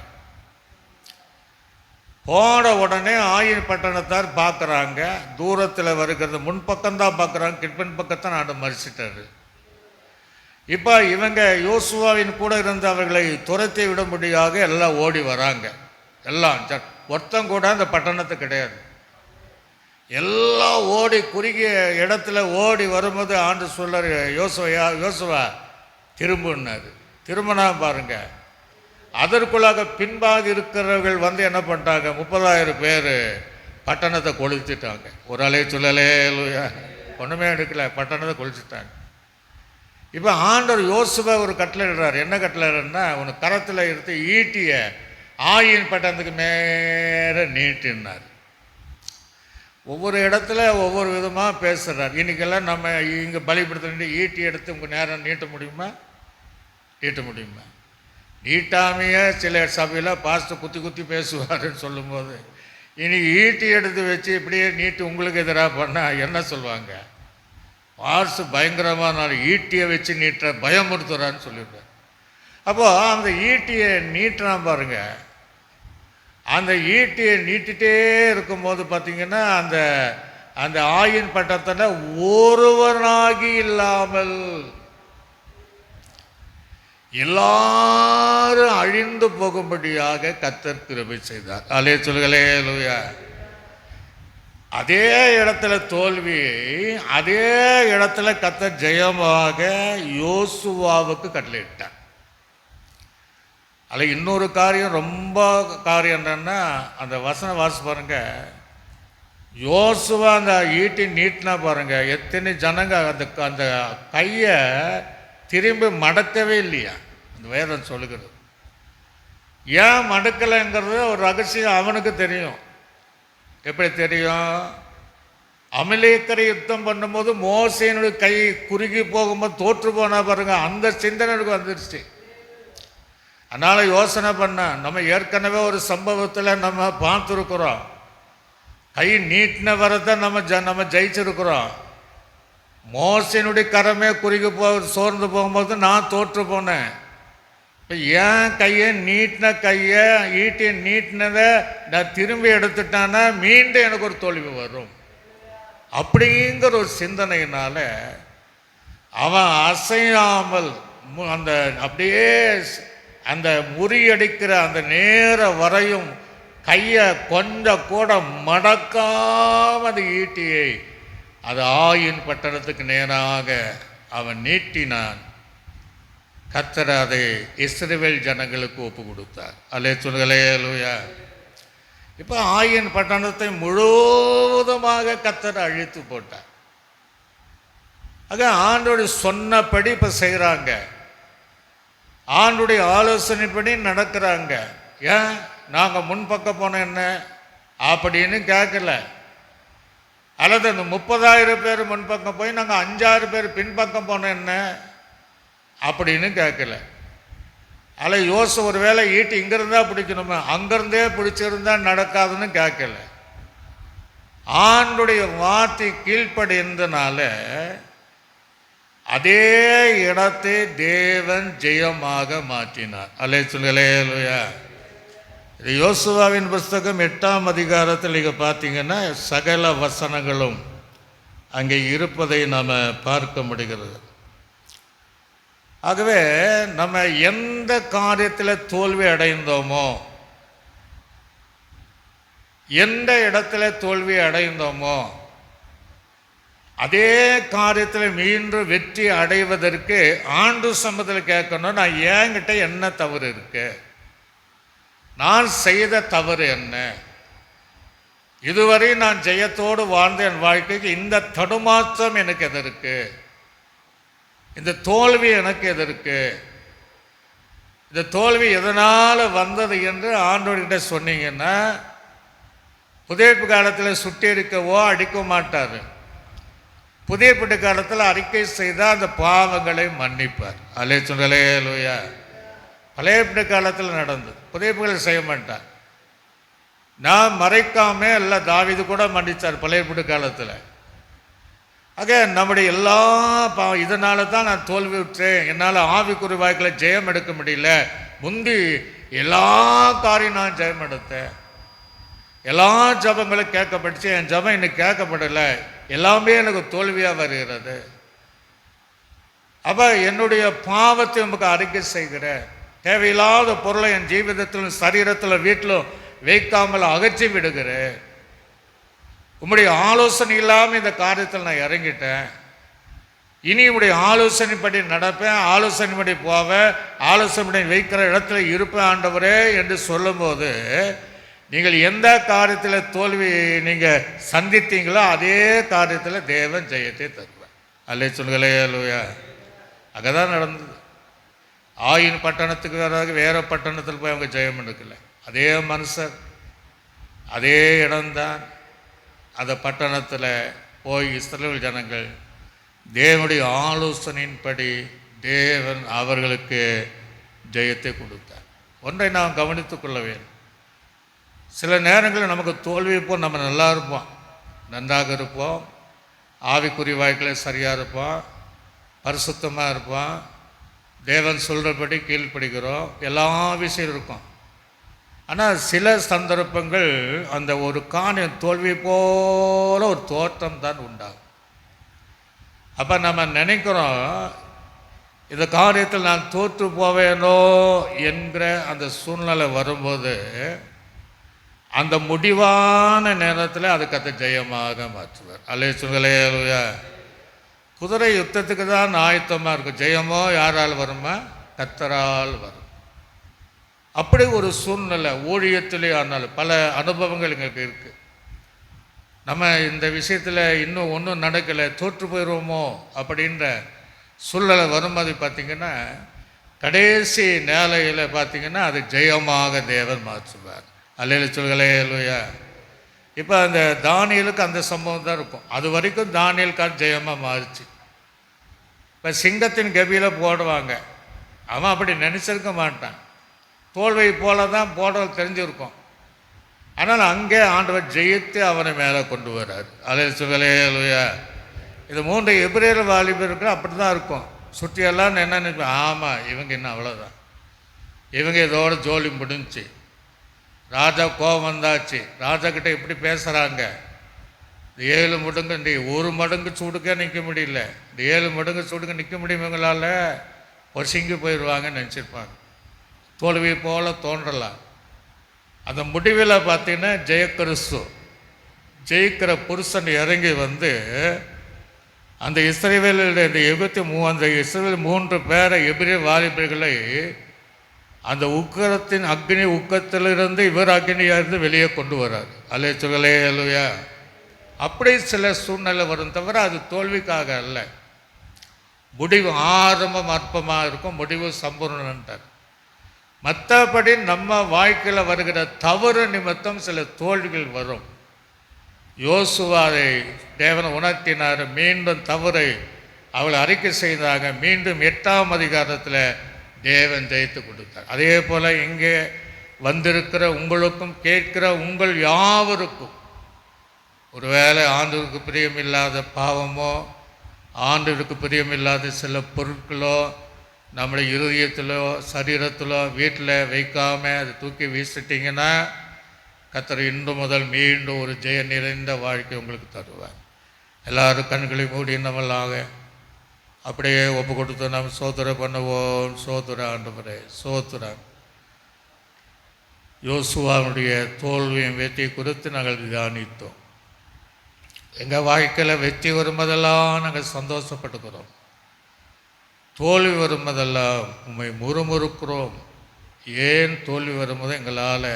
போன உடனே ஆயின் பட்டணத்தார் பார்க்குறாங்க, தூரத்தில் வருகிறது. முன்பக்கம்தான் பார்க்குறாங்க, கிட்பின் பக்கத்தை நான் மறிச்சிட்டாரு. இப்போ இவங்க யோசுவாவின் கூட இருந்த அவர்களை துரத்தி விடும்படியாக எல்லாம் ஓடி வராங்க. எல்லாம் ஒருத்தம் கூட அந்த பட்டணத்து கிடையாது. எல்லாம் ஓடி குறுகிய இடத்துல ஓடி வரும்போது ஆண்டு சொல்றார், யோசுவா திரும்பினார். திரும்பினா பாருங்க, அதற்குள்ளாக பின்பாக இருக்கிறவர்கள் வந்து என்ன பண்ணிட்டாங்க, 30,000 பேர் பட்டணத்தை கொளுத்திட்டாங்க. ஒரு அலை சொல்லலே ஒன்றுமே எடுக்கல, பட்டணத்தை கொளுத்திட்டாங்க. இப்போ ஆண்டவர் யோசுவா ஒரு கட்டளை இடுறார். என்ன கட்டளை இடுறா, உனக்கு கரத்தில் எடுத்து ஈட்டிய ஆயின் பட்டணத்துக்கு மேலே நீட்டினார். ஒவ்வொரு இடத்துல ஒவ்வொரு விதமாக பேசுகிறார். இன்றைக்கெல்லாம் நம்ம இங்கே பலிபடுத்த ஈட்டி எடுத்து உங்கள் நேரம் நீட்ட முடியுமா? நீட்ட முடியுமா? நீட்டாமையே சில சபையில் பாஸ்டர் குத்தி குத்தி பேசுவாருன்னு சொல்லும்போது, இனி ஈட்டி எடுத்து வச்சு இப்படியே நீட்டு உங்களுக்கு எதிராக பண்ணால் என்ன சொல்லுவாங்க? பாஸ்ட் பயங்கரமாக நான் ஈட்டியை வச்சு நீட்டுற பயமுறுத்துறான்னு சொல்லிவிடுவேன். அப்போது அந்த ஈட்டியை நீட்டுறான் பாருங்க. அந்த ஈட்டியை நீட்டிகிட்டே இருக்கும்போது பார்த்திங்கன்னா அந்த அந்த ஆயின் பட்டத்தில் ஒருவனாகி இல்லாமல் எல்லாரும் அழிந்து போகும்படியாக கர்த்தர் கிருபை செய்தார். அல்லே சொல்லுங்களேலூயா. அதே இடத்துல தோல்வி, அதே இடத்துல கர்த்தர் ஜெயமாக யோசுவாவுக்கு கட்டளையிட்டார். அதில் இன்னொரு காரியம், ரொம்ப காரியம் என்னன்னா, அந்த வசன வாசி பாருங்க, யோசுவா அந்த ஈட்டி நீட்டினா பாருங்க, எத்தனை ஜனங்க அந்த அந்த கையை திரும்பி மடக்கவே இல்லையா. அந்த வேதம் சொல்லுகிறது. ஏன் மடக்கலைங்கிறது ஒரு ரகசியம் அவனுக்கு தெரியும். எப்படி தெரியும்? அமலேக்கரை யுத்தம் பண்ணும்போது மோசேனுடைய கை குறுகி போகும்போது தோற்று போனா பாருங்க, அந்த சிந்தனைக்கு வந்துருச்சு. அதனால் யோசனை பண்ண, நம்ம ஏற்கனவே ஒரு சம்பவத்தில் நம்ம பார்த்துருக்குறோம். கை நீட்டின வரதை நம்ம ஜெயிச்சிருக்கிறோம். மோசனுடைய கரமே குறுகி சோர்ந்து போகும்போது நான் தோற்று போனேன். இப்போ ஏன் கையை நீட்டின கையை ஈட்டியை நீட்டினதை நான் திரும்பி எடுத்துட்டான்னா மீண்டும் எனக்கு ஒரு தோல்வி வரும் அப்படிங்கிற ஒரு சிந்தனையினால அவன் அசையாமல் அந்த அப்படியே அந்த முறியடிக்கிற அந்த நேர வரையும் கையை கொஞ்சம் கூட மடக்காம அந்த ஈட்டியை அது ஆயின் பட்டணத்துக்கு நேராக அவன் நீட்டினான். கர்த்தர் அதை இஸ்ரவேல் ஜனங்களுக்கு ஒப்பு கொடுத்தார். அல்லே சொல்லுங்களேலூயா. இப்போ ஆயின் பட்டணத்தை முழுவதுமாக கர்த்தர் அழித்து போட்டார். ஆக ஆண்டோடைய சொன்னபடி இப்போ செய்கிறாங்க, ஆண்டுடைய ஆலோசனைப்படி நடக்கிறாங்க. ஏன் நாங்கள் முன்பக்கம் போனோம் என்ன அப்படின்னு கேட்கல. அல்லது அந்த 30,000 பேர் முன்பக்கம் போய் நாங்கள் 5-6 பேர் பின்பக்கம் போனோம் என்ன அப்படின்னு கேட்கல. அதில் யோசு ஒரு வேளை ஈட்டி இங்கிருந்தா பிடிக்கணுமே, அங்கிருந்தே பிடிச்சிருந்தா நடக்காதுன்னு கேட்கல. ஆண்டுடைய வார்த்தை கீழ்ப்படிந்தனால அதே இடத்தை தேவன் ஜெயமாக மாற்றினார். அல்லே சொல்லுங்களேலூயா. இது யோசுவாவின் புஸ்தகம் 8ஆம் அதிகாரத்தில் நீங்கள் பார்த்தீங்கன்னா சகல வசனங்களும் அங்கே இருப்பதை நாம் பார்க்க முடிகிறது. ஆகவே நம்ம எந்த காரியத்தில் தோல்வி அடைந்தோமோ, எந்த இடத்துல தோல்வி அடைந்தோமோ அதே காரியத்தில் மீண்டும் வெற்றி அடைவதற்கு ஆண்டு சம்பத்தில் கேட்கணும், நான் என்கிட்ட என்ன தவறு இருக்கு, நான் செய்த தவறு என்ன, இதுவரை நான் ஜெயத்தோடு வாழ்ந்த என் வாழ்க்கைக்கு இந்த தடுமாற்றம் எனக்கு எதற்கு, இந்த தோல்வி எனக்கு எதற்கு, இந்த தோல்வி எதனால் வந்தது என்று ஆண்டவர்கிட்ட சொன்னீங்கன்னா புதிய காலத்தில் சுட்டெரிக்கவோ அடிக்க மாட்டார். புதிய ஏற்பாட்டு காலத்தில் அறிக்கை செய்தால் அந்த பாவங்களை மன்னிப்பார். அல்லே சொல்லுங்களேலூயா. பழைய ஏற்பாட்டு காலத்தில் நடந்தது, புதிய ஏற்பாட்டில் செய்ய மாட்டார். நான் மறைக்காம எல்லாம் தாவீது கூட மன்னிச்சார் பழைய காலத்தில். ஆக நம்முடைய எல்லா இதனால தான் நான் தோல்வி விட்டேன், என்னால் ஆவிக்குறி வாழ்க்கையில் ஜெயம் எடுக்க முடியல. முந்தி எல்லா காரியம் நான் ஜெயம் எடுத்தேன், எல்லா ஜபங்களும் கேட்கப்பட்டுச்சு, என் ஜபம் இன்னைக்கு கேட்கப்படலை, எல்லாமே எனக்கு தோல்வியாக வருகிறது. அப்போ என்னுடைய பாவத்தை உங்களுக்கு அறிக்கை செய்கிறேன், தேவையில்லாத பொருளை என் ஜீவிதத்திலும் சரீரத்தில் வீட்டிலும் வைக்காமல் அகற்றி விடுகிறேன். உம்முடைய ஆலோசனை இல்லாமல் இந்த காரியத்தில் நான் இறங்கிட்டேன், இனி உடைய ஆலோசனைப்படி நடப்பேன், ஆலோசனைப்படி போவேன், ஆலோசனைப்படி வைக்கிற இடத்துல இருப்பேன் ஆண்டவரே என்று சொல்லும்போது, நீங்கள் எந்த காரியத்தில் தோல்வி நீங்கள் சந்தித்தீங்களோ அதே காரியத்தில் தேவன் ஜெயத்தை தருவார். அல்லே சொல்களே அல்லையா? அங்கதான் நடந்தது. ஆயின் பட்டணத்துக்கு வேற பட்டணத்தில் போய் அவங்க ஜெயம் எடுக்கல. அதே மனுஷர், அதே இடம்தான். அந்த பட்டணத்தில் போய் இஸ்ரவேல் ஜனங்கள் தேவனுடைய ஆலோசனையின்படி தேவன் அவர்களுக்கு ஜெயத்தை கொடுத்தார். ஒன்றை நாம் கவனித்து கொள்ள வேண்டும். சில நேரங்களில் நமக்கு தோல்வி போல் நம்ம நல்லா இருப்போம், நன்றாக இருப்போம், ஆவிக்குறி வாழ்க்கையில் சரியாக இருப்போம், பரிசுத்தமாக இருப்போம், தேவன் சொல்கிறபடி கீழ்ப்படுகிறோம், எல்லா விஷயம் இருக்கும். ஆனால் சில சந்தர்ப்பங்கள் அந்த ஒரு காரியம் தோல்வி போல ஒரு தோற்றம் தான் உண்டாகும். அப்போ நம்ம நினைக்கிறோம், இந்த காரியத்தில் நான் தோற்று போவேனோ என்கிற அந்த சூழ்நிலை வரும்போது அந்த முடிவான நேரத்தில் அதுக்கு அந்த ஜெயமாக மாற்றுவார். அல்லே சொல்லுங்களே. குதிரை யுத்தத்துக்கு தான் ஆயத்தமாக இருக்கும். ஜெயமோ யாரால் வருமா? கர்த்தரால் வரும். அப்படி ஒரு சூழ்நிலை ஊழியத்திலே ஆனால் பல அனுபவங்கள் எங்களுக்கு இருக்குது. நம்ம இந்த விஷயத்தில் இன்னும் ஒன்றும் நடக்கலை, தோற்று போயிடுவோமோ அப்படின்ற சூழ்நிலை வரும்போது பார்த்திங்கன்னா கடைசி நேலையில் பார்த்திங்கன்னா அது ஜெயமாக தேவன் மாற்றுவார். அல்லையில சொல்களே இல்லையா? இப்போ அந்த தானியலுக்கு அந்த சம்பவம் தான் இருக்கும். அது வரைக்கும் தானியலுக்கான ஜெயமாக மாறிச்சு. இப்போ சிங்கத்தின் கபியில் போடுவாங்க, அவன் அப்படி நினச்சிருக்க மாட்டான், தோல்வை போல தான் போடுறது தெரிஞ்சிருக்கும். ஆனால் அங்கே ஆண்டவர் ஜெயித்து அவனை மேலே கொண்டு வர்றார். அல்லையில சொல்களே இல்லையா? இது 3 எபிரேயர் வாலிபர்கள் அப்படி தான் இருக்கும். சுற்றியெல்லாம் என்ன நினைப்பேன், ஆமாம் இவங்க இன்னும் அவ்வளோதான், இவங்க இதோட ஜோலி முடிஞ்சு. ராஜா கோபம் வந்தாச்சு, ராஜா கிட்ட இப்படி பேசுகிறாங்க, இந்த 7 மடங்கு இந்த 1 மடங்கு சூடுக்க நிற்க முடியல, இந்த 7 மடங்கு சூடுக்க நிற்க முடியும், இவங்களால் பொசிங்கி போயிடுவாங்கன்னு நினச்சிருப்பாங்க. தோல்வி போல தோன்றலாம். அந்த முடிவில் பார்த்தீங்கன்னா ஜெயக்கிறிஸ்து ஜெயிக்கிற புருஷன் இறங்கி வந்து அந்த இஸ்ரவேலுடைய இந்த 3 பேரை எபிரேய வாலிபர்களை அந்த உக்கரத்தின் அக்னி உக்கத்திலிருந்து இவர் அக்னியிலிருந்து வெளியே கொண்டு வர்றார். அல்லே சொல்லலே அல்லையா? அப்படி சில சூழ்நிலை வரும் தவிர அது தோல்விக்காக அல்ல. முடிவு ஆரம்பம் அற்பமாக இருக்கும், முடிவு சம்பூர்ணன்றார். மற்றபடி நம்ம வாழ்க்கையில் வருகிற தவறு நிமித்தம் சில தோல்விகள் வரும். யோசுவாவை தேவன் உணர்த்தினார், மீண்டும் தவறை அவளை அறிக்கை செய்தாங்க, மீண்டும் 8ஆம் அதிகாரத்தில் தேவன் ஜெயித்து கொடுத்தார். அதே போல் இங்கே வந்திருக்கிற உங்களுக்கும் கேட்கிற உங்கள் யாவருக்கும் ஒருவேளை ஆண்டவருக்கு பிரியமில்லாத பாவமோ ஆண்டவருக்கு பிரியமில்லாத சில பொருட்களோ நம்முடைய இருதயத்திலோ சரீரத்திலோ வீட்டில் வைக்காமல் அதை தூக்கி வீசிட்டிங்கன்னா கர்த்தர் இன்று முதல் மீண்டும் ஒரு ஜெய நிறைந்த வாழ்க்கை உங்களுக்கு தருவார். எல்லாரும் கண்களை மூடி நம்மளாக அப்படியே ஒப்பு கொடுத்து நாம் சோதனை பண்ணுவோம். சோதர ஆண்டவரே சோதரம். யோசுவாவுடைய தோல்வியும் வெற்றி குறித்து நாங்கள் தியானித்தோம். எங்கள் வாழ்க்கையில் வெற்றி வரும்போதெல்லாம் நாங்கள் சந்தோஷப்பட்டுக்கிறோம், தோல்வி வரும்போதெல்லாம் உண்மை முறுமுறுக்கிறோம். ஏன் தோல்வி வரும்போது எங்களால்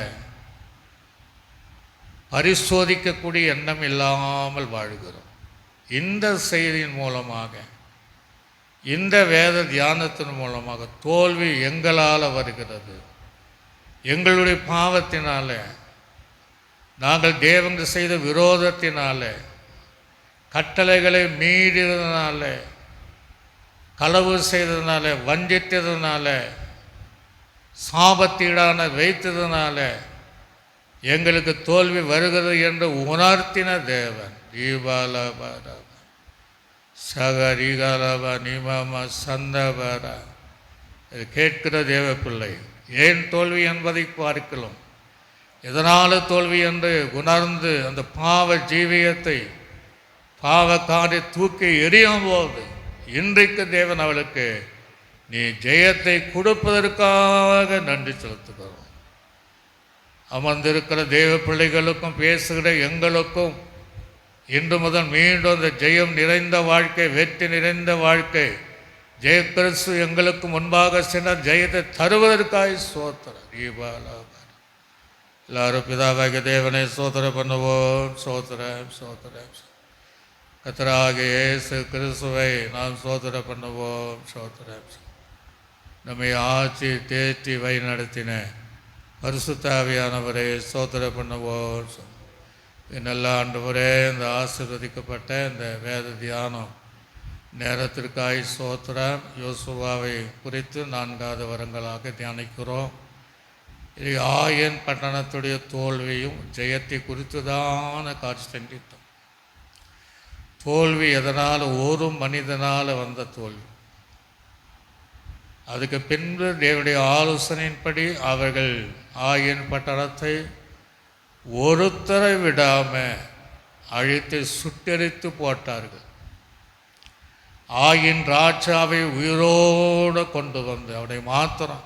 பரிசோதிக்கக்கூடிய எண்ணம் இல்லாமல் வாழ்கிறோம். இந்த செய்தியின் மூலமாக, இந்த வேத தியானத்தின் மூலமாக தோல்வி எங்களால் வருகிறது. எங்களுடைய பாவத்தினால, நாங்கள் தேவனுக்கு செய்த விரோதத்தினால, கட்டளைகளை மீறியதுனால, களவு செய்ததுனால, வஞ்சித்ததுனால, சாபத்தீடான வைத்ததுனால எங்களுக்கு தோல்வி வருகிறது என்று உணர்த்தின தேவன். தீபாலபர சகரிகாலப நிமம சந்தபர. இது கேட்கிற தேவ பிள்ளை, ஏன் தோல்வி என்பதை பார்க்கலாம். எதனால் தோல்வி என்று உணர்ந்து அந்த பாவ ஜீவியத்தை பாவக்காரை தூக்கி எறியும் போது இன்றைக்கு தேவன் அவளுக்கு நீ ஜெயத்தை கொடுப்பதற்காக நன்றி செலுத்துகிறோம். அமர்ந்திருக்கிற தேவ பிள்ளைகளுக்கும் பேசுகிற எங்களுக்கும் இன்று முதல் மீண்டும் அந்த ஜெயம் நிறைந்த வாழ்க்கை, வெற்றி நிறைந்த வாழ்க்கை, ஜெயக்கிறிஸ்து எங்களுக்கு முன்பாக சென்ற ஜெயத்தை தருவதற்காக சோத்திரம். எல்லாரும் பிதாவாகிய தேவனை சோத்திரம் பண்ணுவோம். சோத்திரம் சோத்திரம். கர்த்தராகிய இயேசு கிறிஸ்துவை நாம் சோத்திரம் பண்ணுவோம். சோத்திரம். நம்மை ஆட்சி தேற்றி வழி நடத்தின பரிசுத்த ஆவியானவரை சோத்திரம் பண்ணுவோம். நல்ல ஆண்டவரே, இந்த ஆசீர்வதிக்கப்பட்ட இந்த வேத தியானம் நேரத்திற்காய் சோத்திரம். யோசுவாவை குறித்து 4வது வரங்களாக தியானிக்கிறோம். இது ஆயன் பட்டணத்துடைய தோல்வியும் ஜெயத்தை குறித்து தான காட்சி சந்தித்தோம். தோல்வி எதனால்? ஒரு மனிதனால் வந்த தோல்வி. அதுக்கு பின்பு தேவனுடைய ஆலோசனையின்படி அவர்கள் ஆயன் பட்டணத்தை ஒருத்தரை விடாமல் அழித்து சுட்டெரித்து போட்டார்கள். ஆயின் ராஜாவை உயிரோடு கொண்டு வந்து அவனை மாத்திரம்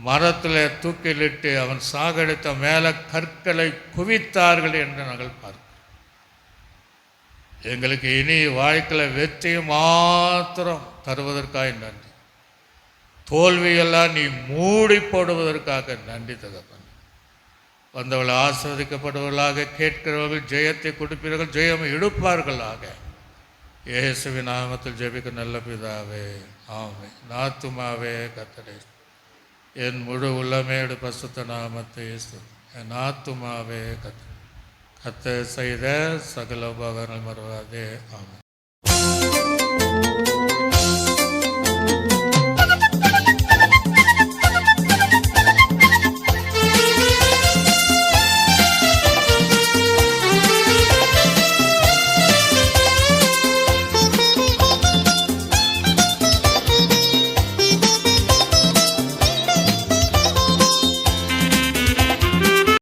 மரத்தில் தூக்கிலிட்டு அவன் சாகடித்த மேலே கற்களை குவித்தார்கள் என்று நாங்கள் பார்க்கிறோம். எங்களுக்கு இனி வாழ்க்கையில் வெற்றியை மாத்திரம் தருவதற்காக நன்றி. தோல்வியெல்லாம் நீ மூடி போடுவதற்காக நன்றி தகப்பன். வந்தவள் ஆஸ்வதிக்கப்படுவர்களாக, கேட்கிறவர்கள் ஜெயத்தை கொடுப்பீர்கள், ஜெயம் எடுப்பார்களாக. இயேசுவின் நாமத்தில் ஜெபிக்க நல்ல பிதாவே, ஆமென். நாத்துமாவே கர்த்தரை என் முழு உள்ளமேடு பசுத்த நாமத்தை என் ஆத்துமாவே கர்த்தர் செய்த சகல உபகாரங்கள் மறவாதே. ஆமென்.